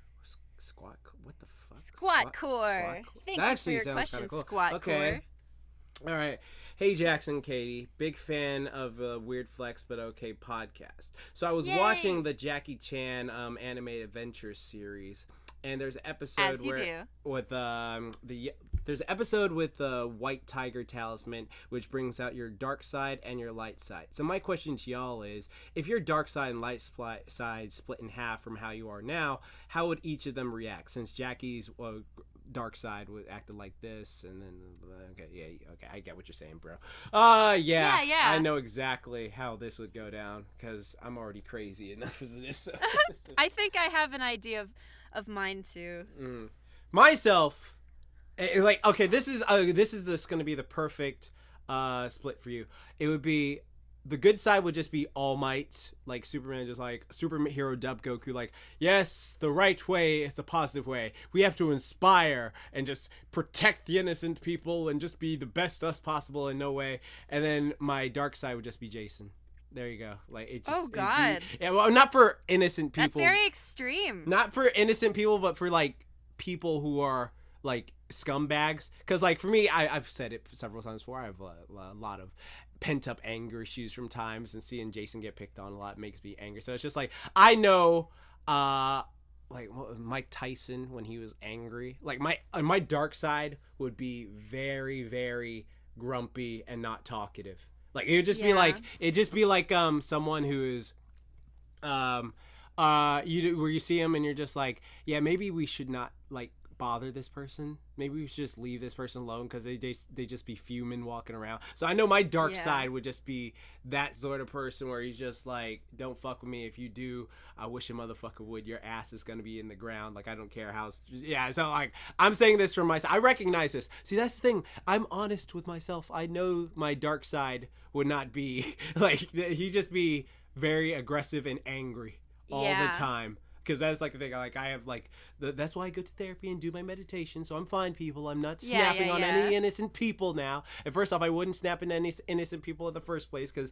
Squat. What the fuck? Squat Core. Thank you for your question, cool. Squat Core. All right. Hey, Jackson, Katy. Big fan of Weird Flex But Okay podcast. So I was watching the Jackie Chan animated adventure series, and there's an episode there's an episode with the White Tiger Talisman, which brings out your dark side and your light side. So my question to y'all is, if your dark side and light side split in half from how you are now, how would each of them react? Since Jackie's dark side would acted like this, and then okay, I get what you're saying, bro. Yeah. I know exactly how this would go down because I'm already crazy enough as it is. So. I think I have an idea of mine too. Myself. Like, okay, this is going to be the perfect split for you. It would be, the good side would just be All Might, like Superman, just like superhero dub Goku, like, yes, the right way is a positive way. We have to inspire and just protect the innocent people and just be the best us possible in no way. And then my dark side would just be Jason. There you go. Like, it just, oh god. Well, not for innocent people. That's very extreme. Not for innocent people, but for like people who are like scumbags. Because like for me, I've said it several times before, I have a lot of pent up anger issues from times, and seeing Jason get picked on a lot makes me angry. So it's just like, I know like Mike Tyson when he was angry, like my dark side would be very, very grumpy and not talkative. Like it would just be like someone who is where you see him and you're just like, yeah, maybe we should not like bother this person. Maybe we should just leave this person alone because they just be fuming walking around. So I know my dark side would just be that sort of person where he's just like, don't fuck with me. If you do, I wish a motherfucker would. Your ass is gonna be in the ground. Like I don't care how. Yeah. So like I'm saying this for myself. I recognize this. See, that's the thing. I'm honest with myself. I know my dark side would not be like, he'd just be very aggressive and angry all the time. Because that's like the thing, like I have like, that's why I go to therapy and do my meditation, so I'm fine, people. I'm not snapping on any innocent people now. And first off, I wouldn't snap at any innocent people in the first place because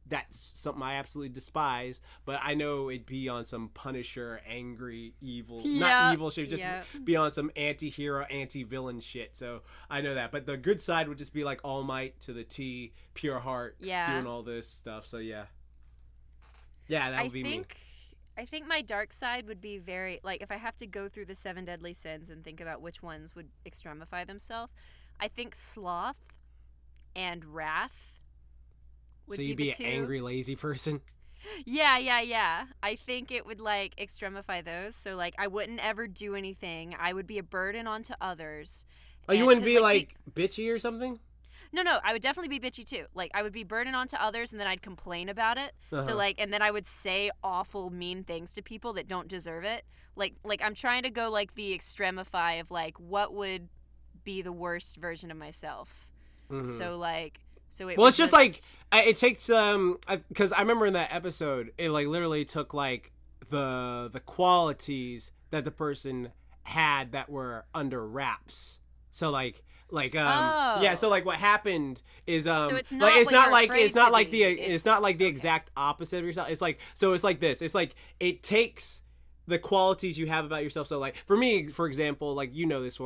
that's something I absolutely despise. But I know it'd be on some Punisher, angry, evil, not evil shit, just be on some anti-hero, anti-villain shit. So I know that. But the good side would just be like All Might to the T, pure heart, doing all this stuff. So yeah, that would be me. I think my dark side would be very, like, if I have to go through the 7 deadly sins and think about which ones would extremify themselves, I think sloth and wrath would be the two. So you'd be an angry, lazy person? Yeah. I think it would, like, extremify those. So, like, I wouldn't ever do anything. I would be a burden onto others. Oh, you wouldn't be, like, bitchy or something? No, I would definitely be bitchy too. Like, I would be burden onto others, and then I'd complain about it. So, like, and then I would say awful, mean things to people that don't deserve it. Like I'm trying to go, like, the extremify of, like, what would be the worst version of myself. So, like, it's just like, it takes, because I remember in that episode, it, like, literally took, like, the qualities that the person had that were under wraps. So, like, so like what happened is so it's not like it's not like the okay. exact opposite of yourself. It's like, so it's like this. It's like it takes the qualities you have about yourself. So like for me, for example, like you know this,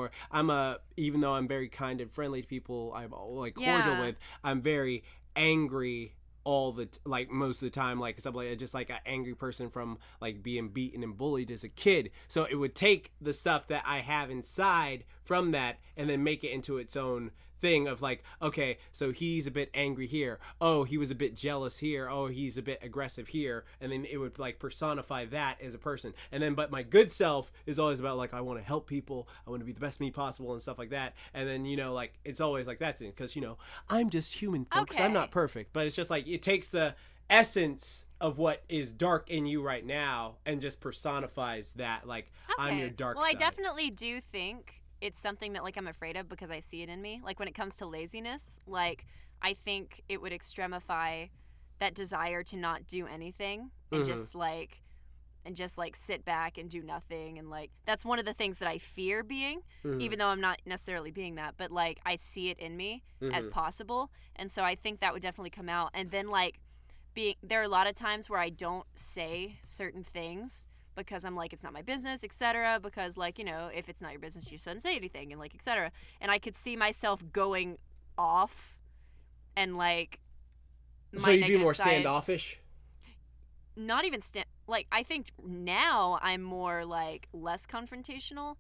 even though I'm very kind and friendly to people, I'm like cordial with, I'm very angry most of the time, like something just like an angry person from like being beaten and bullied as a kid. So it would take the stuff that I have inside from that and then make it into its own thing of like, okay, so he's a bit angry here, oh, he was a bit jealous here, oh, he's a bit aggressive here, and then it would like personify that as a person. And then but my good self is always about like, I want to help people, I want to be the best me possible and stuff like that. And then like it's always like that thing, because I'm just human, folks. Okay. I'm not perfect, but it's just like it takes the essence of what is dark in you right now and just personifies that, like, okay. I'm your dark side. Well, I definitely do think it's something that like I'm afraid of because I see it in me. Like when it comes to laziness, like I think it would extremify that desire to not do anything and just like sit back and do nothing. And like that's one of the things that I fear being, even though I'm not necessarily being that, but like I see it in me as possible. And so I think that would definitely come out. And then like there are a lot of times where I don't say certain things because I'm like, it's not my business, etc. Because like, if it's not your business, you shouldn't say anything, and like, etc. And I could see myself going off and like so you'd be more standoffish? Not even like I think now I'm more like less confrontational,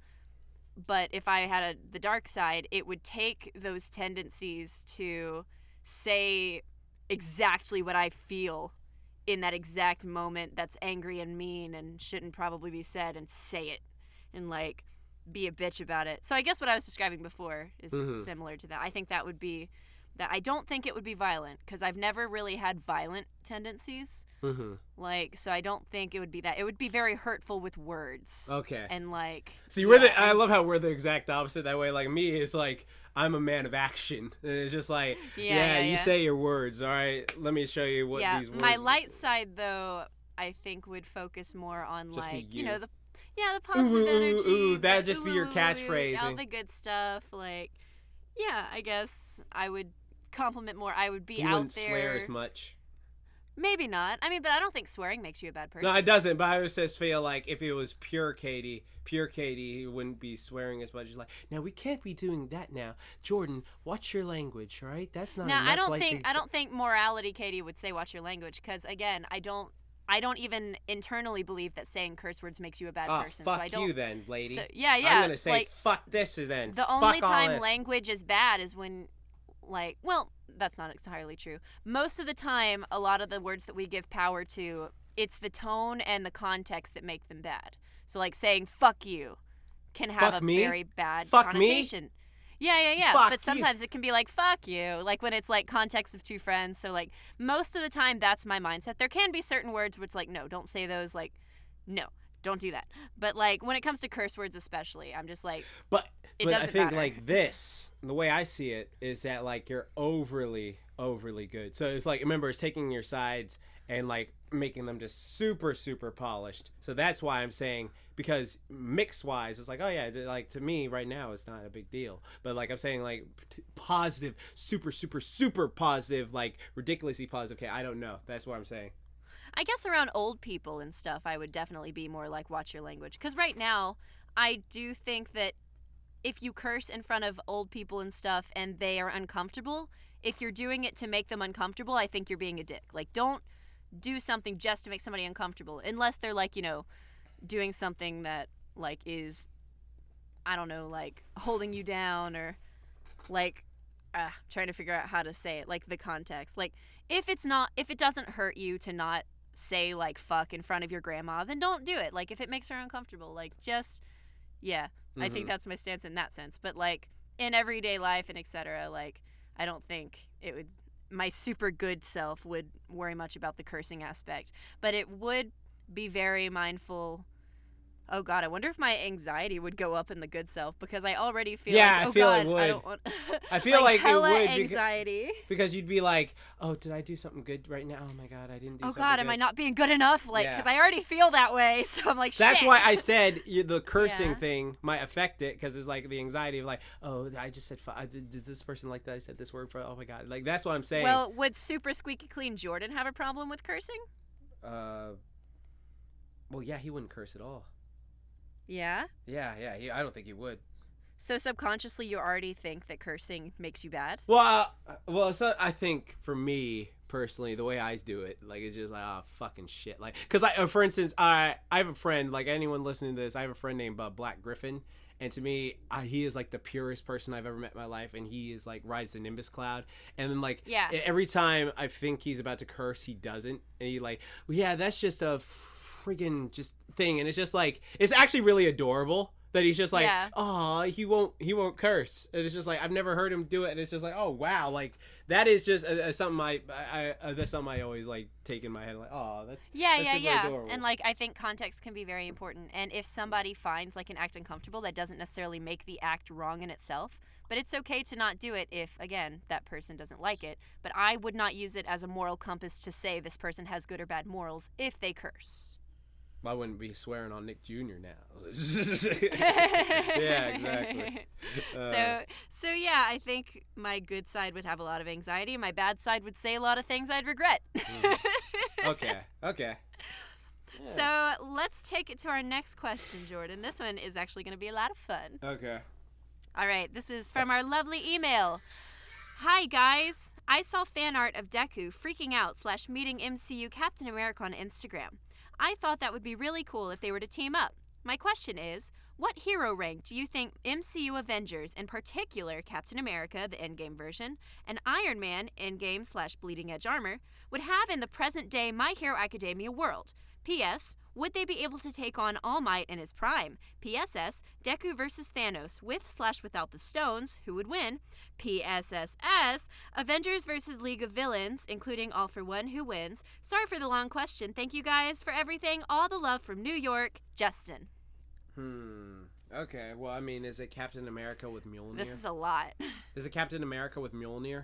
but if I had the dark side, it would take those tendencies to say exactly what I feel in that exact moment that's angry and mean and shouldn't probably be said, and say it and like be a bitch about it. So I guess what I was describing before is similar to that. I think that would be that. I don't think it would be violent because I've never really had violent tendencies. Like, so I don't think it would be that. It would be very hurtful with words. Okay. And like, see, I love how we're the exact opposite that way. Like me is like, I'm a man of action, and it's just like, you say your words. All right, let me show you what these words. My light side though, I think would focus more on just like the positive energy. Ooh, that'd just be your catchphrase. All the good stuff. Like, I guess I would compliment more. I would be out there. You wouldn't swear as much. Maybe not. I mean, but I don't think swearing makes you a bad person. No, it doesn't. But I just feel like if it was pure Katy wouldn't be swearing as much. As like, now we can't be doing that now. Jordan, watch your language, all right? That's not. Now, I don't think morality Katy would say watch your language, because again, I don't even internally believe that saying curse words makes you a bad person. Fuck so I don't, you then, lady. So, yeah. I'm gonna say like, fuck this then. The only time language is bad is when, like, well, that's not entirely true. Most of the time, a lot of the words that we give power to, it's the tone and the context that make them bad. So, like, saying "fuck you" can have a very bad connotation. Yeah. But sometimes it can be like "fuck you," like when it's like context of two friends. So, like, most of the time, that's my mindset. There can be certain words which, like, no, don't say those. Like, no, don't do that. But like when it comes to curse words, especially, I'm just like, but I think matter. Like this, the way I see it is that like you're overly good. So it's like, remember, it's taking your sides and like making them just super polished. So that's why I'm saying, because mix wise, it's like, oh yeah, like to me right now it's not a big deal. But like I'm saying, like positive, super positive, like ridiculously positive. Okay, I don't know. That's what I'm saying. I guess around old people and stuff, I would definitely be more like, watch your language. Because right now, I do think that if you curse in front of old people and stuff and they are uncomfortable, if you're doing it to make them uncomfortable, I think you're being a dick. Like, don't do something just to make somebody uncomfortable. Unless they're like, doing something that like is, I don't know, like holding you down or like, trying to figure out how to say it, like the context. Like, if it doesn't hurt you to not say like fuck in front of your grandma, then don't do it. Like, if it makes her uncomfortable, like, just I think that's my stance in that sense. But like in everyday life and etc., like I don't think it would, my super good self would worry much about the cursing aspect, but it would be very mindful. Oh God, I wonder if my anxiety would go up in the good self, because I already feel like, I feel God, it would. I don't want I feel like it would, anxiety. Because you'd be like, oh, did I do something good right now? Oh my God, I didn't do something good. good. Am I not being good enough? Like, because I already feel that way, so I'm like, shit. That's why I said the cursing thing might affect it, because it's like the anxiety of like, oh, I just said, does this person like that I said this word for? Oh my God, like that's what I'm saying. Well, would super squeaky clean Jordan have a problem with cursing? Well, yeah, he wouldn't curse at all. Yeah? Yeah. I don't think he would. So subconsciously, you already think that cursing makes you bad? Well, so I think for me personally, the way I do it, like, it's just like, oh, fucking shit. Like, because for instance, I have a friend, like, anyone listening to this, I have a friend named Black Griffin. And to me, he is like the purest person I've ever met in my life. And he is like rides the Nimbus cloud. And then like every time I think he's about to curse, he doesn't. And he like, well, yeah, that's just a friggin' just thing. And it's just like, it's actually really adorable that he's just like, oh, he won't curse. And it's just like, I've never heard him do it. And it's just like, oh, wow. Like, that is just something that's something I always like take in my head. Like, oh, that's super adorable. And like, I think context can be very important. And if somebody finds like an act uncomfortable, that doesn't necessarily make the act wrong in itself. But it's okay to not do it if, again, that person doesn't like it. But I would not use it as a moral compass to say this person has good or bad morals if they curse. I wouldn't be swearing on Nick Jr. now. Yeah, exactly. So yeah, I think my good side would have a lot of anxiety. My bad side would say a lot of things I'd regret. Okay. Yeah. So let's take it to our next question, Jordan. This one is actually going to be a lot of fun. Okay. All right, this is from our lovely email. Hi, guys. I saw fan art of Deku freaking out / meeting MCU Captain America on Instagram. I thought that would be really cool if they were to team up. My question is, what hero rank do you think MCU Avengers, in particular Captain America, the Endgame version, and Iron Man, Endgame / Bleeding Edge Armor, would have in the present-day My Hero Academia world? P.S. Would they be able to take on All Might in his prime? P.S.S. Deku versus Thanos, with / without the stones, who would win? P.S.S.S. Avengers versus League of Villains, including All for One, who wins? Sorry for the long question. Thank you guys for everything. All the love from New York, Justin. Okay, well, I mean, is it Captain America with Mjolnir? This is a lot. Is it Captain America with Mjolnir?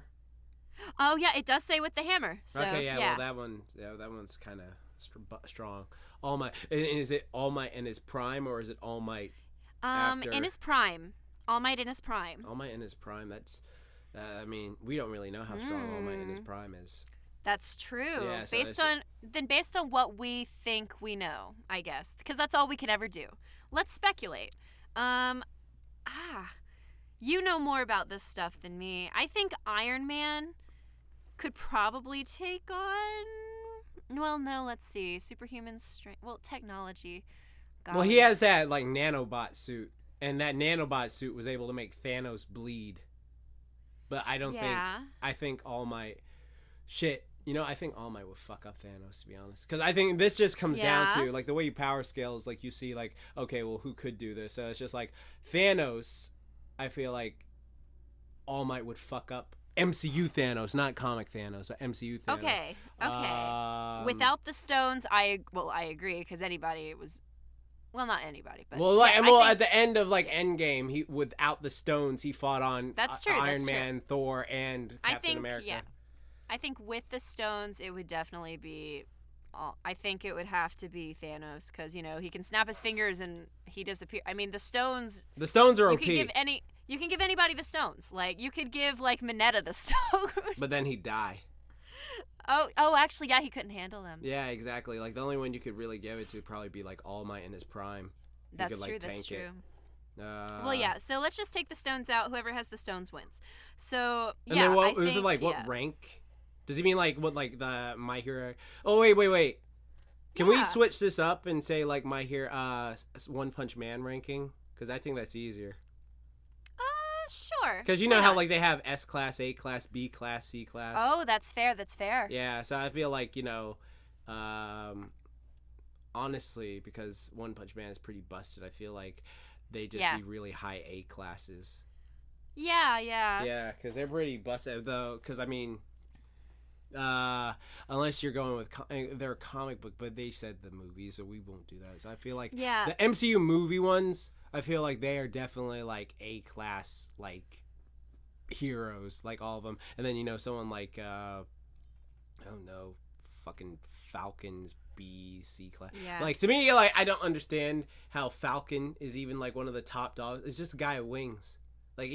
Oh, yeah, it does say with the hammer. So, okay, yeah, well, that one's kind of strong. All Might. Is it All Might in his prime, or is it All Might after? In his prime. All Might in his prime. All Might in his prime. That's, I mean, we don't really know how strong All Might in his prime is. That's true. Yeah, so based on what we think we know, I guess, because that's all we can ever do. Let's speculate. You know more about this stuff than me. I think Iron Man could probably take on. Well, no, let's see. Superhuman strength. Well, technology. Well, he has that, like, nanobot suit. And that nanobot suit was able to make Thanos bleed. But I don't think... I think All Might... Shit. You know, I think All Might would fuck up Thanos, to be honest. Because I think this just comes down to, like, the way you power scale is, like, you see, like, okay, well, who could do this? So it's just, like, Thanos, I feel like All Might would fuck up MCU Thanos, not comic Thanos, but MCU Thanos. Okay. Without the stones, I agree, because anybody was, well, not anybody, but at the end of like Endgame, he without the stones, he fought on Iron Man, Thor, and Captain America. Yeah, I think with the stones, it would definitely be. I think it would have to be Thanos, because he can snap his fingers and he disappears. I mean, the stones. The stones are OP. You can give anybody the stones. Like, you could give, like, Mineta the stones. But then he'd die. Oh, actually, yeah, he couldn't handle them. Yeah, exactly. Like, the only one you could really give it to would probably be, like, All Might in his prime. That's true. Well, yeah, so let's just take the stones out. Whoever has the stones wins. So, yeah, and then what rank? Does he mean, like, what, like, the My Hero? Oh, wait. Can we switch this up and say, like, My Hero, One Punch Man ranking? Because I think that's easier. Sure. Because you know how like they have S class, A class, B class, C class. Oh, that's fair. Yeah, so I feel like honestly, because One Punch Man is pretty busted, I feel like they just be really high A classes. Yeah. Yeah, because they're pretty busted though. Because I mean, unless you're going with their comic book, but they said the movies, so we won't do that. So I feel like the MCU movie ones. I feel like they are definitely like A class like heroes, like all of them. And then someone like I don't know, fucking Falcon's B, C class. Yeah. Like to me, like I don't understand how Falcon is even like one of the top dogs. It's just a guy with wings. Like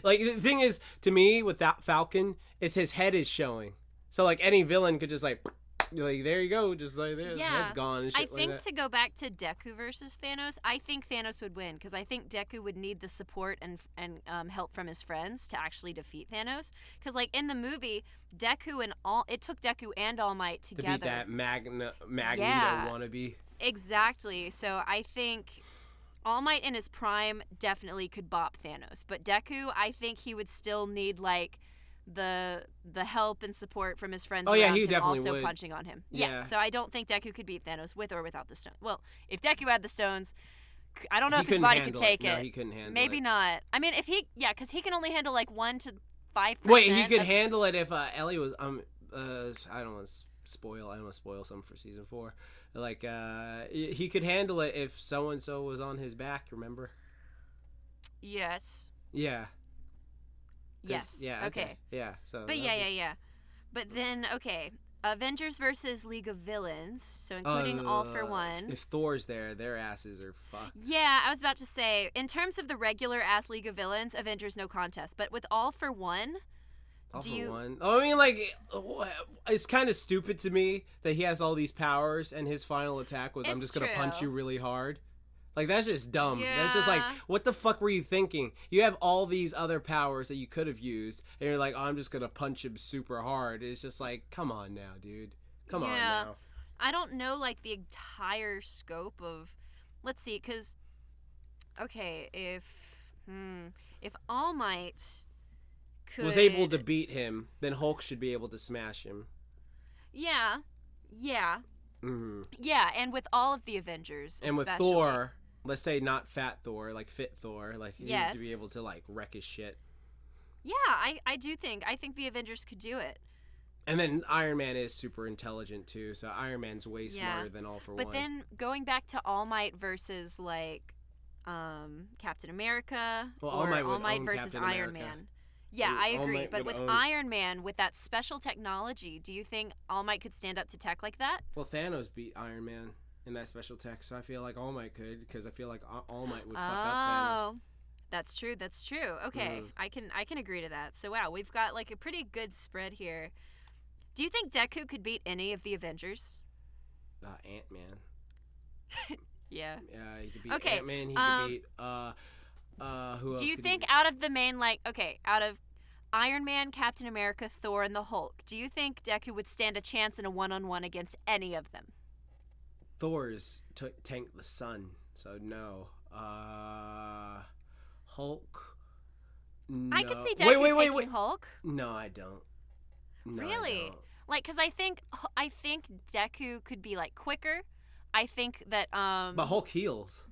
like the thing is to me with that Falcon is his head is showing. So like any villain could just like like there you go, just like this, head's gone and shit. I think like that. To go back to Deku versus Thanos, I think Thanos would win because I think Deku would need the support and help from his friends to actually defeat Thanos. Because like in the movie, it took Deku and All Might together to beat that Magneto wannabe. Exactly. So I think All Might in his prime definitely could bop Thanos, but Deku, I think he would still need like the help and support from his friends. Oh yeah, he definitely also would. punching on him. Yeah. So I don't think Deku could beat Thanos with or without the stone. Well, if Deku had the stones, I don't know if his body could take it. No, he couldn't handle it. Maybe not. I mean, because he can only handle like 1 to 5%. Wait, he could handle it if Ellie was I don't want to spoil something for season 4. Like he could handle it if so and so was on his back. Remember? Yes. Yeah. Yes. Yeah. Okay. Yeah. So. But yeah. But then Avengers versus League of Villains, so including All for One. If Thor's there, their asses are fucked. Yeah, I was about to say, in terms of the regular ass League of Villains, Avengers no contest. But with All for One. One. I mean, like, it's kind of stupid to me that he has all these powers and his final attack was, I'm just going to punch you really hard. Like, that's just dumb. Yeah. That's just like, what the fuck were you thinking? You have all these other powers that you could have used, and you're like, oh, I'm just going to punch him super hard. It's just like, come on now, dude. Come on now. I don't know, like, the entire scope of... Let's see, because... Okay, if All Might... was able to beat him, then Hulk should be able to smash him. Yeah. Mm-hmm. Yeah, and with all of the Avengers, and with Thor, let's say not fat Thor, like fit Thor, like he to be able to like wreck his shit. Yeah, I think the Avengers could do it. And then Iron Man is super intelligent too, so Iron Man's way smarter than All for One. But then going back to All Might versus like Captain America, or All Might versus Iron Man. Yeah, I agree. But with Iron Man, with that special technology, do you think All Might could stand up to tech like that? Well, Thanos beat Iron Man in that special tech, so I feel like All Might could, because I feel like All Might would fuck up Thanos. Oh, that's true. Okay, I can agree to that. So wow, we've got like a pretty good spread here. Do you think Deku could beat any of the Avengers? Ant-Man. Yeah. Yeah, he could beat Ant-Man. He could beat who else? Do you think out of the main out of Iron Man, Captain America, Thor, and the Hulk, do you think Deku would stand a chance in a one-on-one against any of them? Thor's tanked the sun, so no. Hulk. No. I could see Deku taking Hulk. No, I don't. No, really? I don't. Like, because I think Deku could be like quicker. I think that But Hulk heals.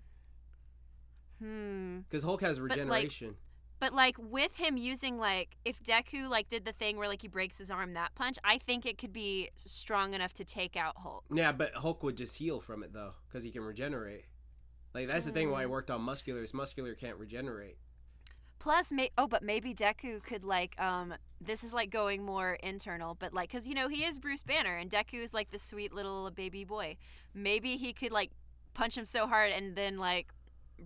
Because Hulk has regeneration. But like with him using like, if Deku like did the thing where like he breaks his arm that punch, I think it could be strong enough to take out Hulk. Yeah, but Hulk would just heal from it though, because he can regenerate. Like that's the thing why I worked on Muscular is Muscular can't regenerate. Plus, but maybe Deku could like this is like going more internal, but like because he is Bruce Banner and Deku is like the sweet little baby boy. Maybe he could like punch him so hard and then like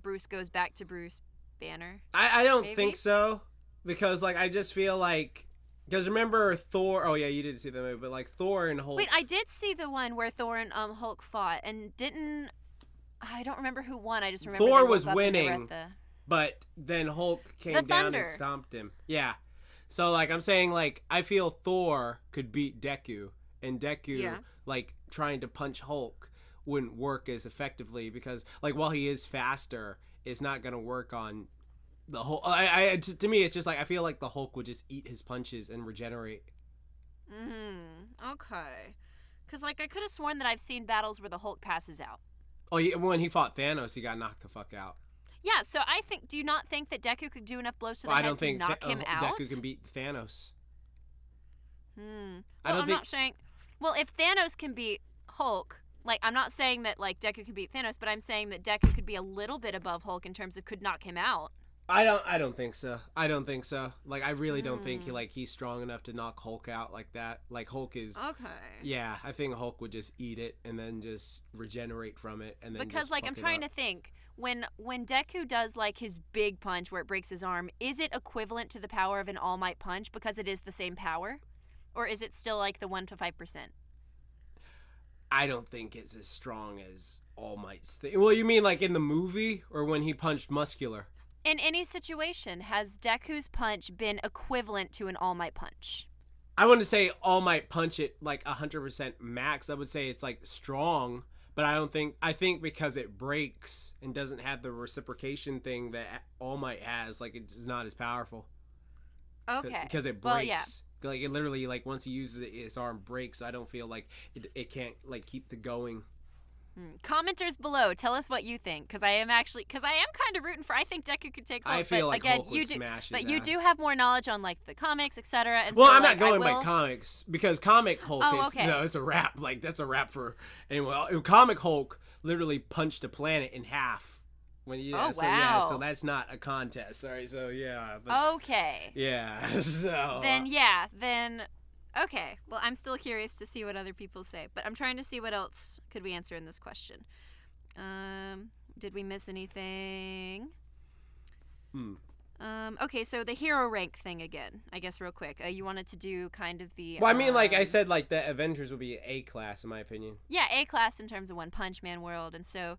Bruce goes back to Bruce Banner. I don't think so, because like I just feel like, because remember Thor, oh yeah, you didn't see the movie, but like Thor and Hulk. Wait, I did see the one where Thor and Hulk fought, and I don't remember who won. I just remember Thor was winning, but then Hulk came down and stomped him. Yeah, so like I'm saying, like I feel Thor could beat Deku, and Deku like trying to punch Hulk wouldn't work as effectively, because like while he is faster, it's not gonna work on the Hulk. To me, it's just like I feel like the Hulk would just eat his punches and regenerate. Okay. Because like I could have sworn that I've seen battles where the Hulk passes out. Oh, when he fought Thanos, he got knocked the fuck out. Yeah, so I think. Do you not think that Deku could do enough blows to the head to knock him out? Deku can beat Thanos. Well, I'm not saying. Well, if Thanos can beat Hulk. Like, I'm not saying that, like, Deku could beat Thanos, but I'm saying that Deku could be a little bit above Hulk in terms of could knock him out. I don't think so. Like, I really don't think he's strong enough to knock Hulk out like that. Like, Hulk is... Okay. Yeah, I think Hulk would just eat it and then just regenerate from it and then because, like, I'm trying to think. When Deku does, like, his big punch where it breaks his arm, is it equivalent to the power of an All Might punch because it is the same power? Or is it still, like, the 1 to 5%? I don't think it's as strong as All Might's thing. Well, you mean like in the movie or when he punched Muscular? In any situation, has Deku's punch been equivalent to an All Might punch? I wouldn't say All Might punch it like 100% max. I would say it's like strong, but I think because it breaks and doesn't have the reciprocation thing that All Might has, like it's not as powerful. Okay. Because it breaks. Well, yeah. Like it literally, like once he uses it, his arm breaks. I don't feel like it can't like keep the going. Commenters below, tell us what you think, because I am kind of rooting for. I think Deku could take. I feel like Hulk would smash his but ass. you do have more knowledge on like the comics, etc. Well, so, I'm not going by comics because comic Hulk okay. It's a rap. Like that's a rap for anyone. Comic Hulk literally punched a planet in half. Wow. So that's not a contest. Sorry. So yeah. Okay. Yeah. So. Then. Okay, well, I'm still curious to see what other people say, but I'm trying to see what else could we answer in this question. Did we miss anything? Okay, so the hero rank thing again, I guess real quick. You wanted to do kind of the... Well, I mean, like I said, like the Avengers would be A class in my opinion. Yeah, A class in terms of One Punch Man world, and so...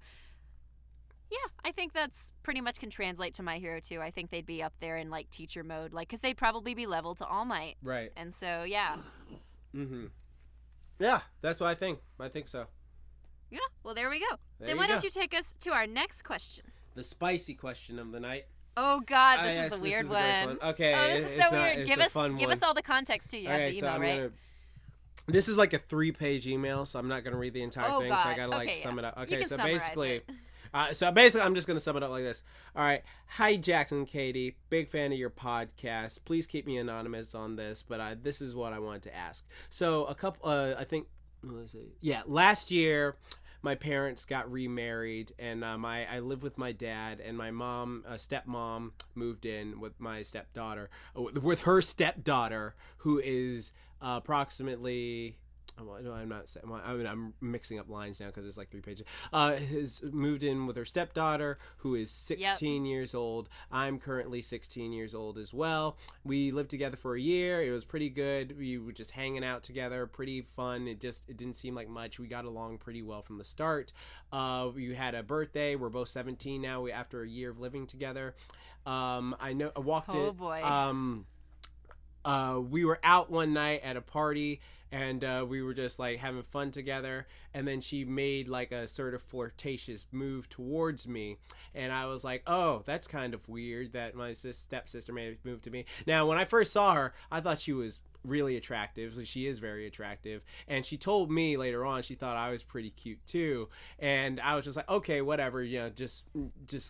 Yeah, I think that's pretty much can translate to My Hero too. I think they'd be up there in like teacher mode, like because they'd probably be level to All Might. Right. And so yeah. Yeah, that's what I think. I think so. Yeah. Well, there we go. Then why don't you take us to our next question? The spicy question of the night. Oh God, this is the weird one. Okay. Oh, this is so weird. Give us all the context too. You have the email, right? This is like a 3-page email, so I'm not gonna read the entire thing. God. So I gotta sum it up. Okay, so basically. It. So basically, I'm just going to sum it up like this. All right. Hi, Jax and Katy. Big fan of your podcast. Please keep me anonymous on this, but this is what I wanted to ask. So I think, last year, my parents got remarried, and I lived with my dad, and my mom, stepmom, moved in with my stepdaughter, who is approximately... No, I'm mixing up lines now because it's like 3 pages. Has moved in with her stepdaughter, who is 16 years old. I'm currently 16 years old as well. We lived together for a year. It was pretty good. We were just hanging out together, pretty fun. It didn't seem like much. We got along pretty well from the start. We had a birthday. We're both 17 now. After a year of living together. I walked in. Oh boy. We were out one night at a party, and we were just like having fun together, and then she made like a sort of flirtatious move towards me, and I was like, oh, that's kind of weird that my stepsister made a move to me. Now, when I first saw her, I thought she was really attractive. She is very attractive, and she told me later on she thought I was pretty cute too, and I was just like, okay, whatever, just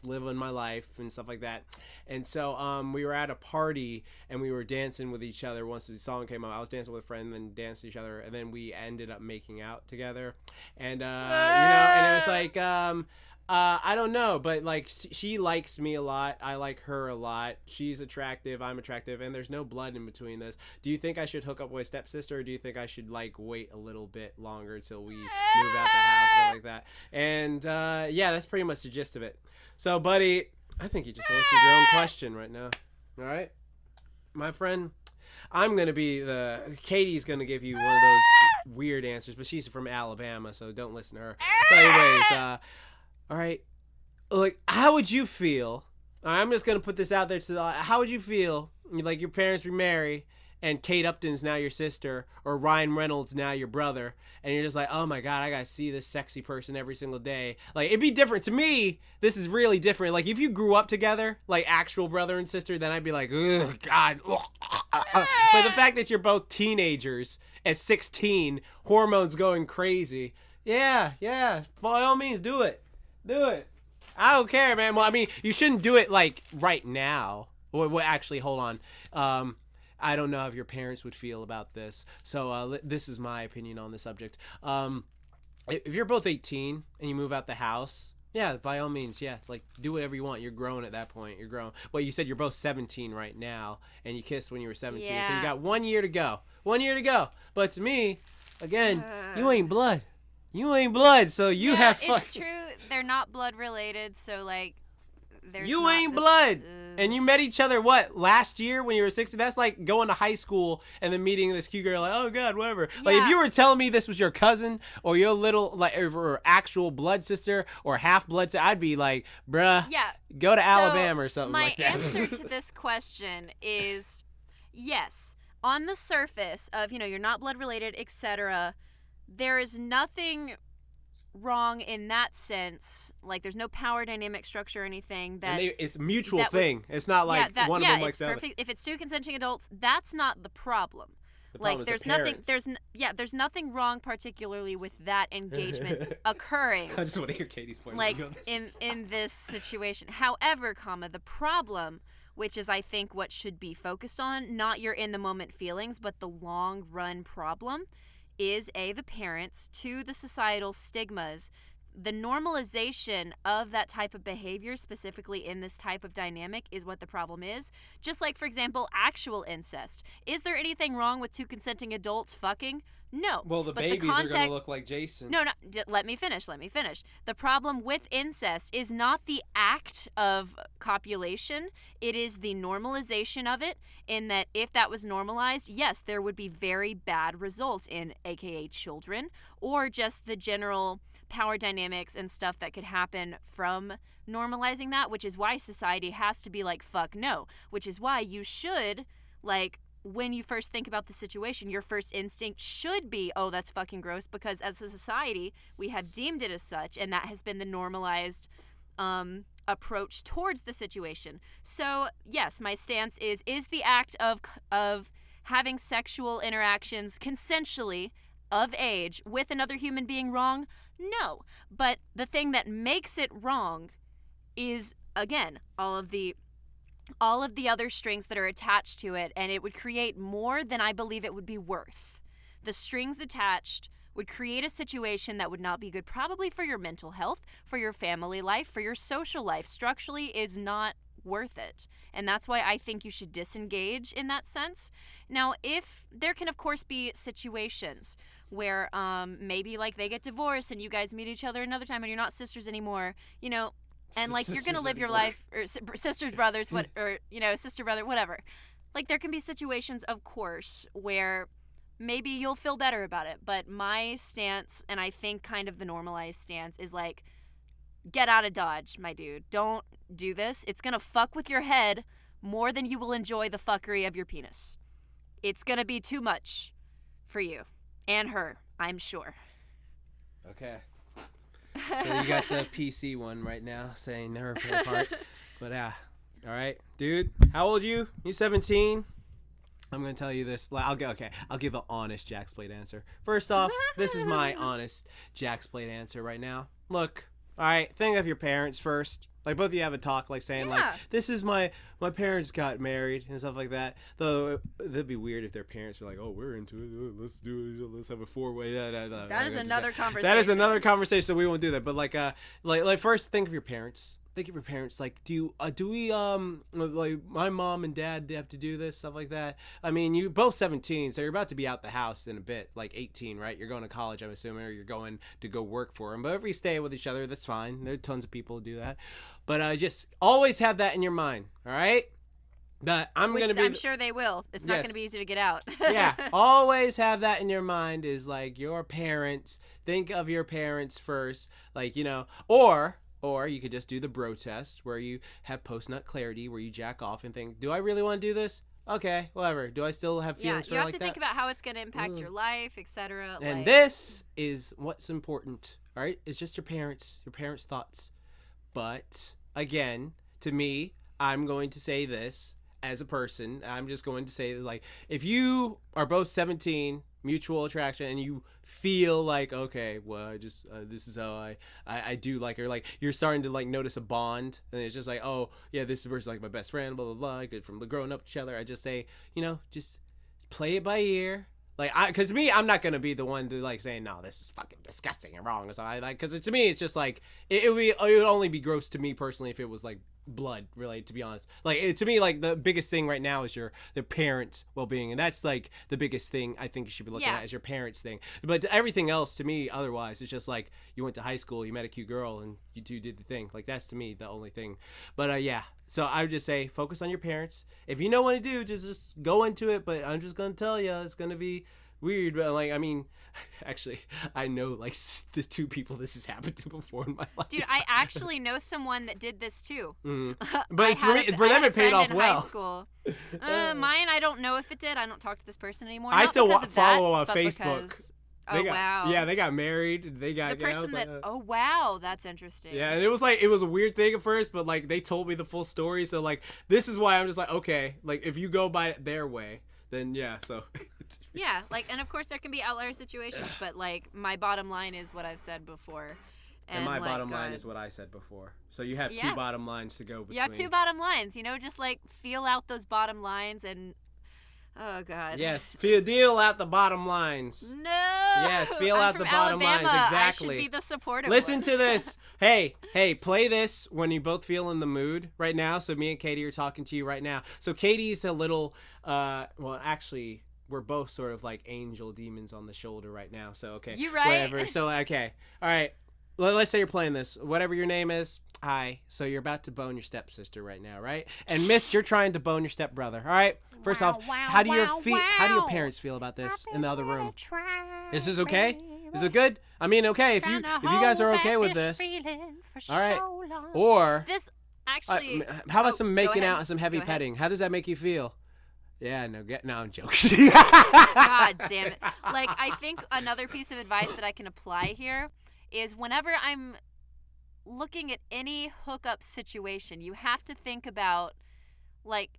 living my life and stuff like that. And so we were at a party and we were dancing with each other. Once the song came out, I was dancing with a friend and then danced with each other, and then we ended up making out together, and and it was like I don't know, but like she likes me a lot. I like her a lot. She's attractive. I'm attractive, and there's no blood in between this. Do you think I should hook up with my stepsister, or do you think I should like wait a little bit longer until we move out the house, stuff like that? And that's pretty much the gist of it. So, buddy, I think you just answered your own question right now. All right, my friend. I'm going to be Katy's going to give you one of those weird answers, but she's from Alabama, so don't listen to her. But anyways, all right, like, how would you feel? I'm just gonna put this out there how would you feel? Like your parents remarry, and Kate Upton's now your sister, or Ryan Reynolds now your brother, and you're just like, oh my God, I gotta see this sexy person every single day. Like, it'd be different to me. This is really different. Like, if you grew up together, like actual brother and sister, then I'd be like, ugh, God. But the fact that you're both teenagers at 16, hormones going crazy, yeah, by all means, do it. Do it. I don't care, man. Well, I mean, you shouldn't do it like right now. Well, actually, hold on. I don't know how your parents would feel about this. So this is my opinion on the subject. If you're both 18 and you move out the house, yeah, by all means, yeah. Like, do whatever you want. You're grown at that point. You're grown. Well, you said you're both 17 right now, and you kissed when you were 17. Yeah. So you got 1 year to go. 1 year to go. But to me, again, you ain't blood. You ain't blood, so you have fun. It's true. They're not blood related, so like You ain't blood. And you met each other, what, last year when you were 16? That's like going to high school and then meeting this cute girl, like, oh, God, whatever. Yeah. Like, if you were telling me this was your cousin or your little, like, or actual blood sister or half-blood sister, I'd be like, bruh, go to Alabama or something like that. My answer to this question is yes. On the surface of, you're not blood-related, etc., there is nothing wrong in that sense. Like, there's no power dynamic structure or anything that it's a mutual thing. It's not like one of them likes the other. If it's two consenting adults, that's not the problem. Like, there's nothing wrong particularly with that engagement occurring. I just want to hear Katie's point of view on this. in this situation. However, the problem, which is I think what should be focused on, not your in the moment feelings, but the long run problem, is the parents, to the societal stigmas, the normalization of that type of behavior, specifically in this type of dynamic, is what the problem is. Just like, for example, actual incest. Is there anything wrong with two consenting adults fucking? No. Well, the babies are going to look like Jason. No, let me finish. The problem with incest is not the act of copulation. It is the normalization of it, in that if that was normalized, yes, there would be very bad results in AKA children, or just the general power dynamics and stuff that could happen from normalizing that, which is why society has to be like, fuck no. Which is why you should, like, when you first think about the situation, your first instinct should be, oh, that's fucking gross, because as a society, we have deemed it as such, and that has been the normalized approach towards the situation. So, yes, my stance is the act of having sexual interactions consensually of age with another human being wrong? No. But the thing that makes it wrong is, again, all of the other strings that are attached to it, and it would create more than I believe it would be worth. The strings attached would create a situation that would not be good, probably for your mental health, for your family life, for your social life. Structurally is not worth it. And that's why I think you should disengage in that sense. Now, if there can, of course, be situations where maybe, like, they get divorced and you guys meet each other another time and you're not sisters anymore, and, like, you're going to live your life, or sisters, brothers, sister, brother, whatever. Like, there can be situations, of course, where maybe you'll feel better about it. But my stance, and I think kind of the normalized stance, is, like, get out of Dodge, my dude. Don't do this. It's going to fuck with your head more than you will enjoy the fuckery of your penis. It's going to be too much for you. And her, I'm sure. Okay. So you got the PC one right now saying her part. But all right, dude. How old are you? You 17? I'm gonna tell you this. I'll give an honest Jaxblade answer. First off, this is my honest Jaxblade answer right now. Look, all right. Think of your parents first. Like, both of you have a talk, like, saying, like, this is my parents got married and stuff like that. Though, that'd be weird if their parents were like, oh, we're into it. Oh, let's do it. Let's have a four-way. That is another conversation. That is another conversation, so we won't do that. But, like first, think of your parents. Think of your parents. Like, do we, like, my mom and dad, they have to do this, stuff like that? I mean, you both 17, so you're about to be out the house in a bit, like 18, right? You're going to college, I'm assuming, or you're going to go work for them. But if we stay with each other, that's fine. There are tons of people who do that. But just always have that in your mind, all right? That I'm sure they will. It's not going to be easy to get out. Yeah, always have that in your mind, is like your parents. Think of your parents first, like, or you could just do the bro test, where you have post-nut clarity, where you jack off and think, do I really want to do this? Okay, whatever. Do I still have feelings for it like that? You have to think about how it's going to impact your life, etc. And this is what's important, all right? It's just your parents' thoughts. But, again, to me, I'm going to say this as a person. I'm just going to say, like, if you are both 17, mutual attraction, and you feel like, okay, well, I just this is how I do like her, like, you're starting to, like, notice a bond, and it's just like, oh yeah, this person's like my best friend, blah blah blah, good from growing up together. I just say, just play it by ear. Like, because me, I'm not gonna be the one to, like, saying, no, this is fucking disgusting and wrong. So because to me, it's just like it would only be gross to me personally if it was, like, blood, really, to be honest. Like, to me, like, the biggest thing right now is the parents' well-being, and that's like the biggest thing I think you should be looking at is your parents' thing. But everything else, to me, otherwise, it's just like you went to high school, you met a cute girl, and you two did the thing. Like, that's to me the only thing. But yeah, so I would just say focus on your parents. If you know what to do, just go into it. But I'm just gonna tell you, it's gonna be weird. But like, I mean, actually, I know like the two people this has happened to before in my life. Dude, I actually know someone that did this too. But for them, it paid off well. High school. Mine, I don't know if it did. I don't talk to this person anymore. I still follow on Facebook. Because, wow. Yeah, they got married. They got the person that. Oh wow, that's interesting. Yeah, and it was a weird thing at first, but like they told me the full story. So like this is why I'm just like, okay, like if you go by it their way, then yeah. So. Yeah, like, and of course there can be outlier situations, but like my bottom line is what I've said before. And my bottom line is what I said before. So you have two bottom lines to go between. You have two bottom lines, just like feel out those bottom lines and oh god. Yes, deal out the bottom lines. No. Yes, feel out the bottom lines, exactly. I should be the supportive Listen one. to this. Hey, play this when you both feel in the mood right now. So me and Katie are talking to you right now. So Katie's a little well, actually we're both sort of like angel demons on the shoulder right now. So, okay. You right. Whatever. So, okay. All right. Let's say you're playing this. Whatever your name is. Hi. So, you're about to bone your stepsister right now, right? And Miss, you're trying to bone your stepbrother. All right? First off, how do your parents feel about this in the other room? Is this okay? Is it good? I mean, okay. If you guys are okay with this. All right. Or. This actually. How about some making out and some heavy petting? How does that make you feel? Yeah, no, I'm joking. God damn it. Like, I think another piece of advice that I can apply here is whenever I'm looking at any hookup situation, you have to think about, like,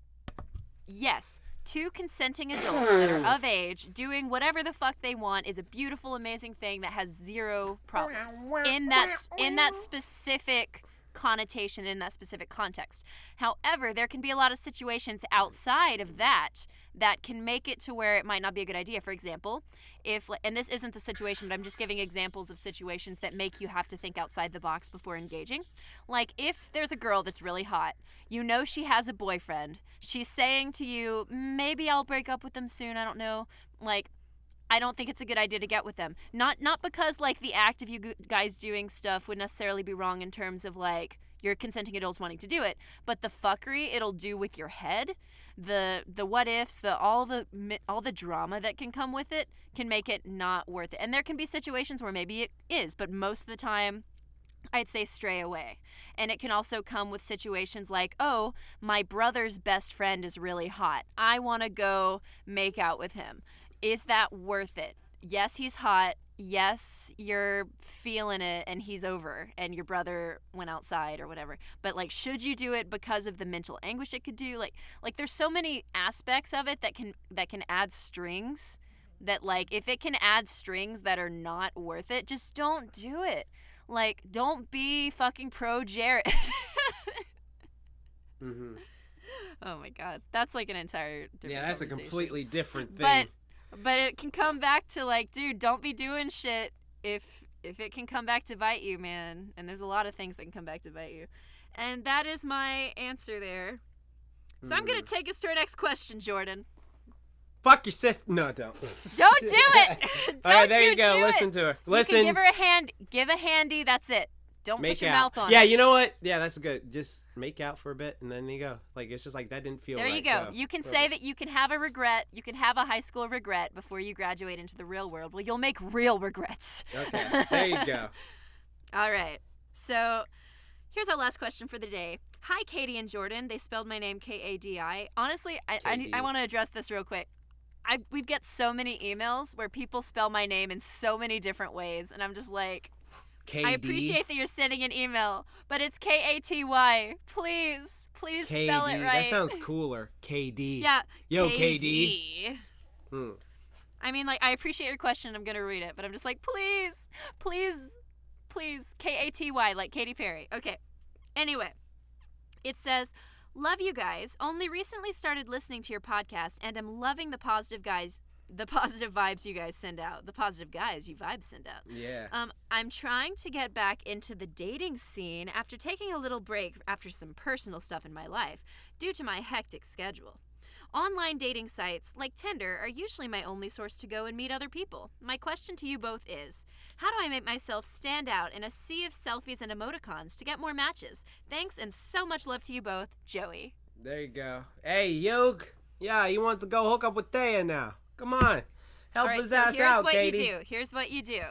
yes, two consenting adults that are of age doing whatever the fuck they want is a beautiful, amazing thing that has zero problems in that specific connotation, in that specific context. However, there can be a lot of situations outside of that can make it to where it might not be a good idea. For example, and this isn't the situation, but I'm just giving examples of situations that make you have to think outside the box before engaging. Like, if there's a girl that's really hot, she has a boyfriend, she's saying to you, maybe I'll break up with them soon, I don't know, like, I don't think it's a good idea to get with them. Not because, like, the act of you guys doing stuff would necessarily be wrong in terms of, like, your consenting adults wanting to do it, but the fuckery it'll do with your head, the what ifs, all the drama that can come with it can make it not worth it. And there can be situations where maybe it is, but most of the time, I'd say stray away. And it can also come with situations like, oh, my brother's best friend is really hot. I want to go make out with him. Is that worth it? Yes, he's hot. Yes, you're feeling it and he's over and your brother went outside or whatever. But, like, should you do it because of the mental anguish it could do? Like there's so many aspects of it that can add strings that, like, if it can add strings that are not worth it, just don't do it. Like, don't be fucking pro Jared. Mm-hmm. Oh my God. That's like an entire different Yeah, that's a completely different thing. But it can come back to, like, dude, don't be doing shit if it can come back to bite you, man. And there's a lot of things that can come back to bite you. And that is my answer there. So I'm going to take us to our next question, Jordan. Fuck your sister. No, don't. Don't do it. Don't All right, there you go. Listen to her. Listen. You can give her a hand. Give a handy. That's it. Don't put your mouth on it. Yeah, you know what? Yeah, that's good. Just make out for a bit, and then you go. Like, it's just like, that didn't feel right. There you go. You can say that you can have a regret. You can have a high school regret before you graduate into the real world. Well, you'll make real regrets. Okay, there you go. All right. So here's our last question for the day. Hi, Katie and Jordan. They spelled my name Kadi. Honestly, I want to address this real quick. We get so many emails where people spell my name in so many different ways, and I'm just like, KD? I appreciate that you're sending an email, but it's Katy. Please KD. Spell it right. That sounds cooler. KD. Yeah. Yo, KD. I mean, like, I appreciate your question. I'm gonna read it, but I'm just like, please, Katy, like Katy Perry. Okay. Anyway, it says, love you guys. Only recently started listening to your podcast, and am loving the positive the positive vibes you guys send out, the positive guys you vibes send out. Yeah. I'm trying to get back into the dating scene after taking a little break after some personal stuff in my life due to my hectic schedule. Online dating sites like Tinder are usually my only source to go and meet other people. My question to you both is, how do I make myself stand out in a sea of selfies and emoticons to get more matches? Thanks and so much love to you both, Joey. There you go. Hey, Yoke. Yeah, he wants to go hook up with Thea now. Come on. Help his ass out, Katy. Here's what you do.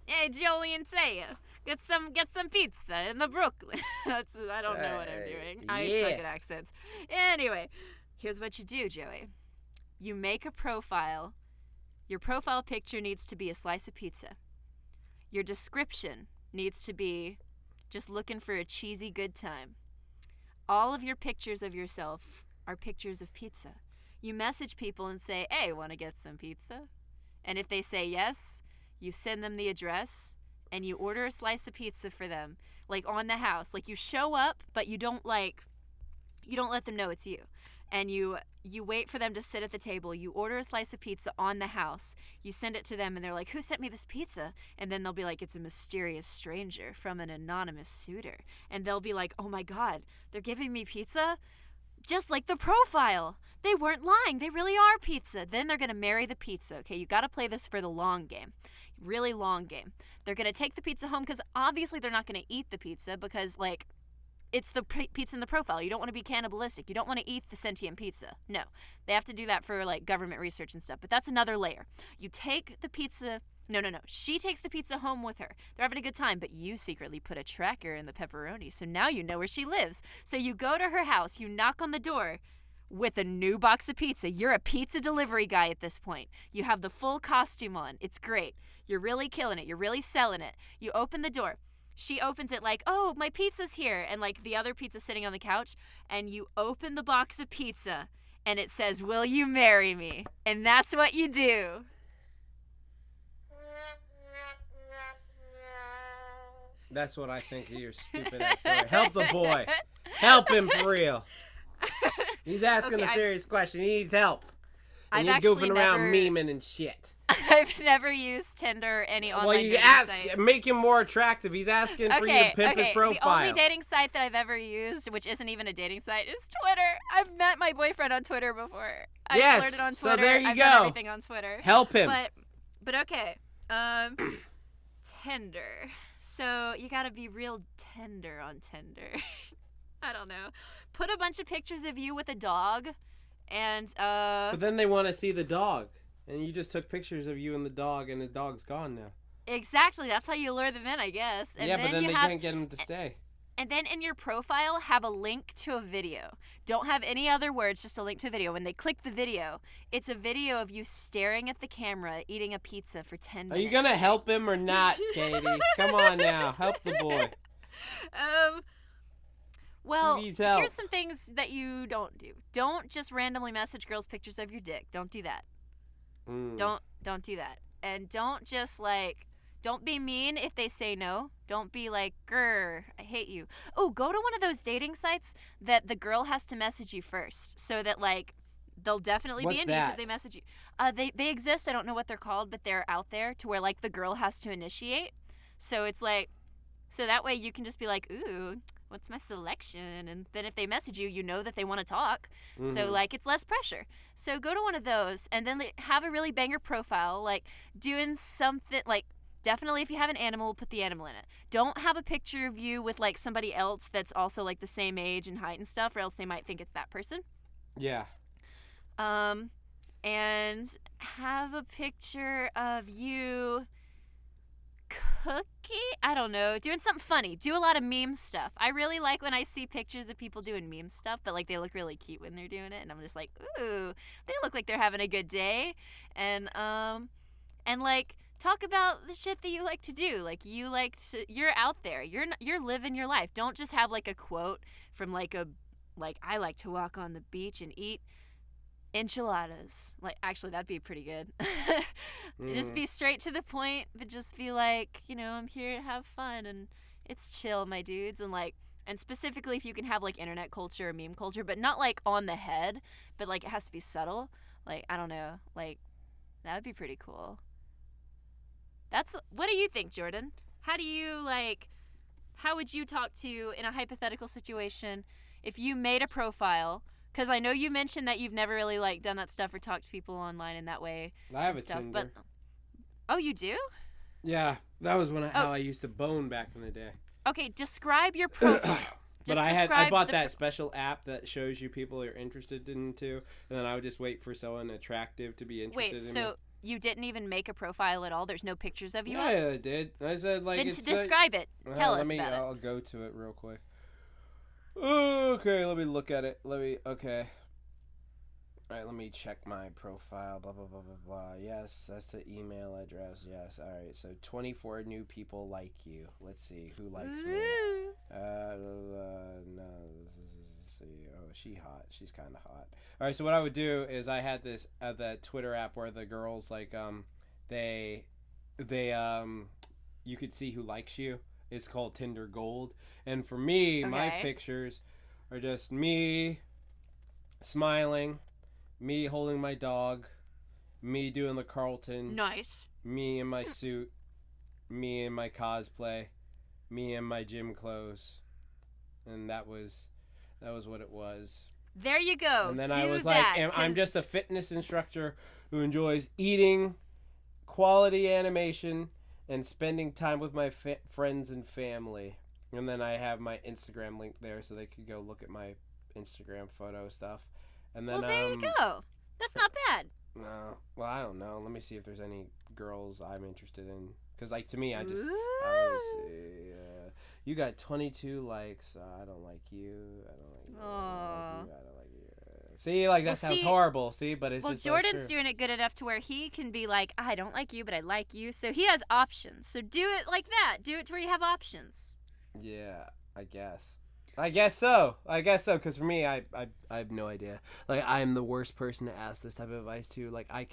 Hey, Joey and Thea. Get some pizza in the Brooklyn. I don't know what I'm doing. I suck at accents. Anyway. Here's what you do, Joey. You make a profile. Your profile picture needs to be a slice of pizza. Your description needs to be just looking for a cheesy good time. All of your pictures of yourself are pictures of pizza. You message people and say, hey, want to get some pizza? And if they say yes, you send them the address and you order a slice of pizza for them, like on the house. Like you show up, but you don't let them know it's you. And you wait for them to sit at the table. You order a slice of pizza on the house. You send it to them, and they're like, who sent me this pizza? And then they'll be like, it's a mysterious stranger from an anonymous suitor. And they'll be like, oh, my God, they're giving me pizza? Just like the profile. They weren't lying. They really are pizza. Then they're going to marry the pizza. Okay, you got to play this for the long game. Really long game. They're going to take the pizza home because obviously they're not going to eat the pizza because, like, it's the pizza in the profile. You don't want to be cannibalistic. You don't want to eat the sentient pizza. No. They have to do that for, like, government research and stuff. But that's another layer. You take the pizza. No. She takes the pizza home with her. They're having a good time, but you secretly put a tracker in the pepperoni, so now you know where she lives. So you go to her house. You knock on the door with a new box of pizza. You're a pizza delivery guy at this point. You have the full costume on. It's great. You're really killing it. You're really selling it. You open the door. She opens it like, oh, my pizza's here. And like the other pizza's sitting on the couch. And you open the box of pizza and it says, will you marry me? And that's what you do. That's what I think of your stupid ass story. Help the boy. Help him for real. He's asking a serious question. He needs help. And you're goofing around memeing and shit. I've never used Tinder or any online dating site. Make him more attractive. He's asking for you to pimp his profile. The only dating site that I've ever used, which isn't even a dating site, is Twitter. I've met my boyfriend on Twitter before. I've flirted on Twitter. So there you I've go. done everything on Twitter. Help him. But okay. Tinder. So you gotta be real tender on Tinder. I don't know. Put a bunch of pictures of you with a dog, and But then they want to see the dog, and you just took pictures of you and the dog, and the dog's gone now. Exactly. That's how you lure them in, I guess. And yeah, but then they can't get them to stay. And then in your profile, have a link to a video. Don't have any other words, just a link to a video. When they click the video, it's a video of you staring at the camera, eating a pizza for 10 minutes. Are you going to help him or not, Katy? Come on now. Help the boy. Well, here's some things that you don't do. Don't just randomly message girls pictures of your dick. Don't do that. Don't do that. And don't just, like... Don't be mean if they say no. Don't be like, grr, I hate you. Oh, go to one of those dating sites that the girl has to message you first so that, like, they'll definitely be into you because they message you. They exist. I don't know what they're called, but they're out there to where, like, the girl has to initiate. So it's like, so that way you can just be like, ooh, what's my selection? And then if they message you, you know that they want to talk. Mm-hmm. So, like, it's less pressure. So go to one of those and then have a really banger profile, like doing something, like, definitely, if you have an animal, put the animal in it. Don't have a picture of you with, like, somebody else that's also, like, the same age and height and stuff, or else they might think it's that person. Yeah. And have a picture of you I don't know, doing something funny. Do a lot of meme stuff. I really like when I see pictures of people doing meme stuff, but, like, they look really cute when they're doing it, and I'm just like, ooh, they look like they're having a good day. And like, talk about the shit that you like to do. Like, you're out there. You're living your life. Don't just have, like, a quote from, like, I like to walk on the beach and eat enchiladas. Like, actually, that'd be pretty good. Just be straight to the point, but just be like, you know, I'm here to have fun, and it's chill, my dudes. And, like, and specifically if you can have, like, internet culture or meme culture, but not, like, on the head, but, like, it has to be subtle. Like, I don't know, like, That would be pretty cool. What do you think, Jordan? How would you talk to, in a hypothetical situation, if you made a profile? Because I know you mentioned that you've never really, like, done that stuff or talked to people online in that way. I have a Tinder. Oh, you do? Yeah, that was how I used to bone back in the day. Okay, describe your profile. But I bought that special app that shows you people you're interested in too, and then I would just wait for someone attractive to be interested in me. So you didn't even make a profile at all? There's no pictures of you? Yeah, I did. I said, like, then describe it. Tell us about it. I'll go to it real quick. Okay, let me look at it. Okay. Alright, let me check my profile, blah, blah, blah, blah, blah. Yes, that's the email address, yes. Alright, so 24 new people like you. Let's see, who likes me? No, let's see. Oh, she hot. She's kind of hot. Alright, so what I would do is I had this, that Twitter app where the girls, like, they, you could see who likes you. It's called Tinder Gold. And for me, my pictures are just me smiling, me holding my dog, me doing the Carlton. Nice. Me in my suit, me in my cosplay, me in my gym clothes. And that was what it was. There you go. And then I was like, I'm just a fitness instructor who enjoys eating, quality animation, and spending time with my friends and family. And then I have my Instagram link there so they could go look at my Instagram photo stuff. And then, well, there you go. That's not bad. No. Well, I don't know. Let me see if there's any girls I'm interested in. Because, like, to me, I see, you got 22 likes. I don't like you. I don't like you. I don't like you. See, like, that sounds horrible. See, but it's just Jordan's doing it good enough to where he can be like, I don't like you, but I like you. So he has options. So do it like that. Do it to where you have options. Yeah, I guess so, because for me, I have no idea. Like, I am the worst person to ask this type of advice to. Like, I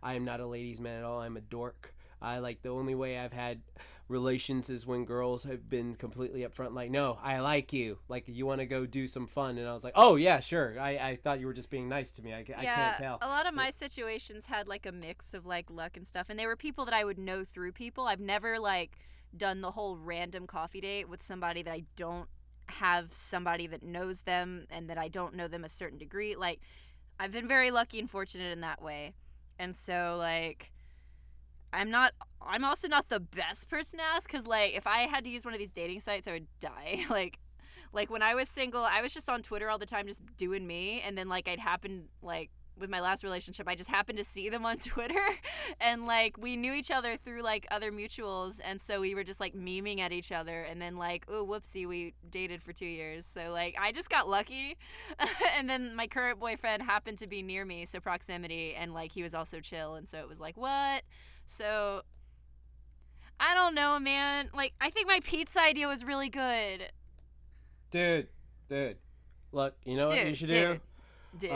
am not a ladies' man at all. I'm a dork. The only way I've had relations is when girls have been completely upfront, like, no, I like you. Like, you want to go do some fun? And I was like, oh, yeah, sure. I thought you were just being nice to me. I can't tell. A lot of my situations had, like, a mix of, like, luck and stuff. And they were people that I would know through people. I've never, like, done the whole random coffee date with somebody that I don't have somebody that knows them and that I don't know them a certain degree. Like, I've been very lucky and fortunate in that way. And so, like, I'm also not the best person to ask, because, like, if I had to use one of these dating sites, I would die. Like when I was single, I was just on Twitter all the time just doing me, and then, like, I'd happen, like, with my last relationship, I just happened to see them on Twitter, and, like, we knew each other through, like, other mutuals, and so we were just, like, memeing at each other, and then, like, oh, whoopsie, we dated for 2 years, so, like, I just got lucky, and then my current boyfriend happened to be near me, so proximity, and, like, he was also chill, and so it was like, what? So, I don't know, man. Like, I think my pizza idea was really good. Dude. Look, you know what you should do? Dude.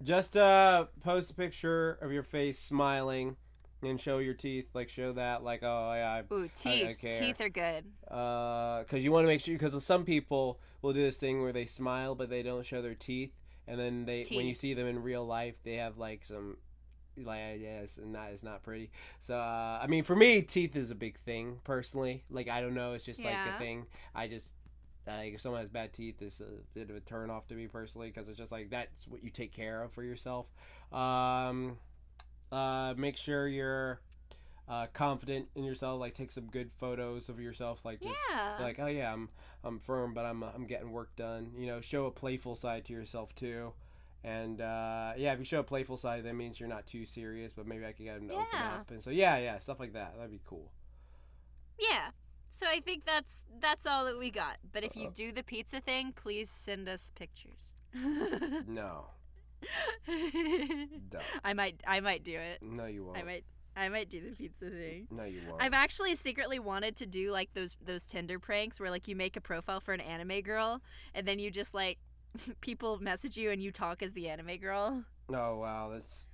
Just post a picture of your face smiling and show your teeth. Like, show that. Like, oh, yeah. Ooh, teeth. I care. Teeth are good. Because you want to make sure, because some people will do this thing where they smile, but they don't show their teeth. And then when you see them in real life, they have, like, some... Like, yeah, it's not pretty. So, I mean, for me, teeth is a big thing, personally. Like, I don't know, it's just, like, a thing. I just, like, if someone has bad teeth, it's a bit of a turn off to me, personally, because it's just, like, that's what you take care of for yourself. Make sure you're confident in yourself. Like, take some good photos of yourself. Like, just be like, oh, yeah, I'm firm, but I'm getting work done. You know, show a playful side to yourself, too. And, if you show a playful side, that means you're not too serious, but maybe I could get them to open up. And so, stuff like that. That'd be cool. Yeah. So I think that's all that we got. But if you do the pizza thing, please send us pictures. No. Don't. I might do it. No, you won't. I might do the pizza thing. No, you won't. I've actually secretly wanted to do, like, those Tinder pranks where, like, you make a profile for an anime girl, and then you just, like, people message you and you talk as the anime girl. Oh, wow, that's...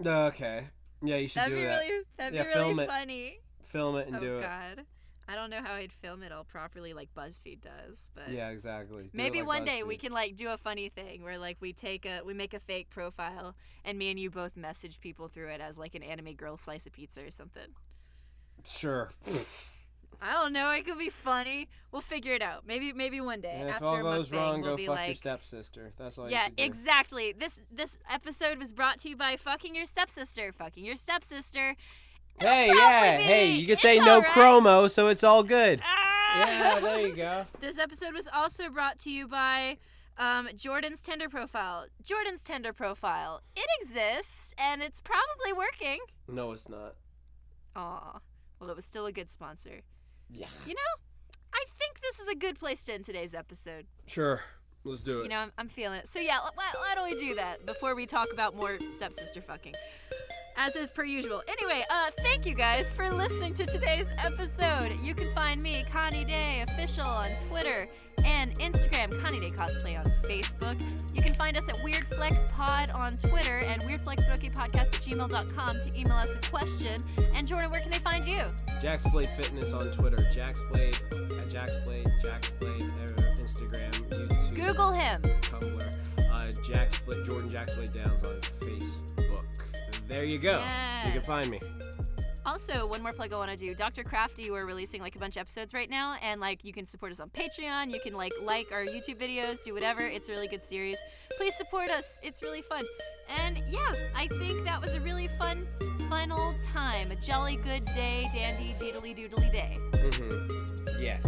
Okay. Yeah, you should do that. That'd be really funny. Film it and do it. Oh, God. I don't know how I'd film it all properly like BuzzFeed does, but yeah, exactly. Maybe one day we can like do a funny thing where like we make a fake profile and me and you both message people through it as like an anime girl slice of pizza or something. Sure. I don't know. It could be funny. We'll figure it out. Maybe one day. And if after all goes wrong, we'll go fuck like, your stepsister. That's all. Yeah, you can do. exactly. This episode was brought to you by fucking your stepsister. Fucking your stepsister. Hey, yeah, hey. You can say no chromo, so it's all good. Yeah, there you go. This episode was also brought to you by Jordan's Tinder profile. Jordan's Tinder profile. It exists, and it's probably working. No, it's not. Aw. Well, it was still a good sponsor. Yeah. You know, I think this is a good place to end today's episode. Sure. Let's do it. You know, I'm feeling it. So yeah, why don't we do that before we talk about more stepsister fucking? As is per usual. Anyway, thank you guys for listening to today's episode. You can find me, KaniDay Official, on Twitter and Instagram, KaniDay Cosplay on Facebook. You can find us at WeirdFlexPod on Twitter and WeirdFlexBrokePodcast@gmail.com to email us a question. And Jordan, where can they find you? Jaxblade Fitness on Twitter, Jaxblade at Jaxblade, Instagram, YouTube. Google him. Tumblr, Jordan Jaxblade Downs on Facebook. There you go. Yes. You can find me. Also, one more plug I want to do. Dr. Crafty, we're releasing like a bunch of episodes right now, and like you can support us on Patreon. You can like our YouTube videos, do whatever. It's a really good series. Please support us. It's really fun. And yeah, I think that was a really fun old time. A jolly good day, dandy diddly doodly day. Mm-hmm. Yes.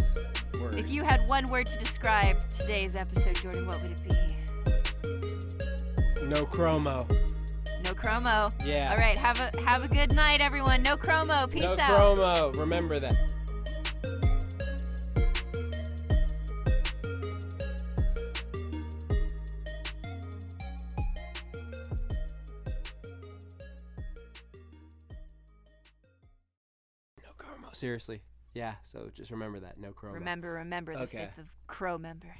Word. If you had one word to describe today's episode, Jordan, what would it be? No chromo. No chromo. Yeah. All right. Have a good night, everyone. No chromo. Peace out. No chromo. Remember that. No chromo. Seriously. Yeah. So just remember that. No chromo. Remember the 5th of Crow member.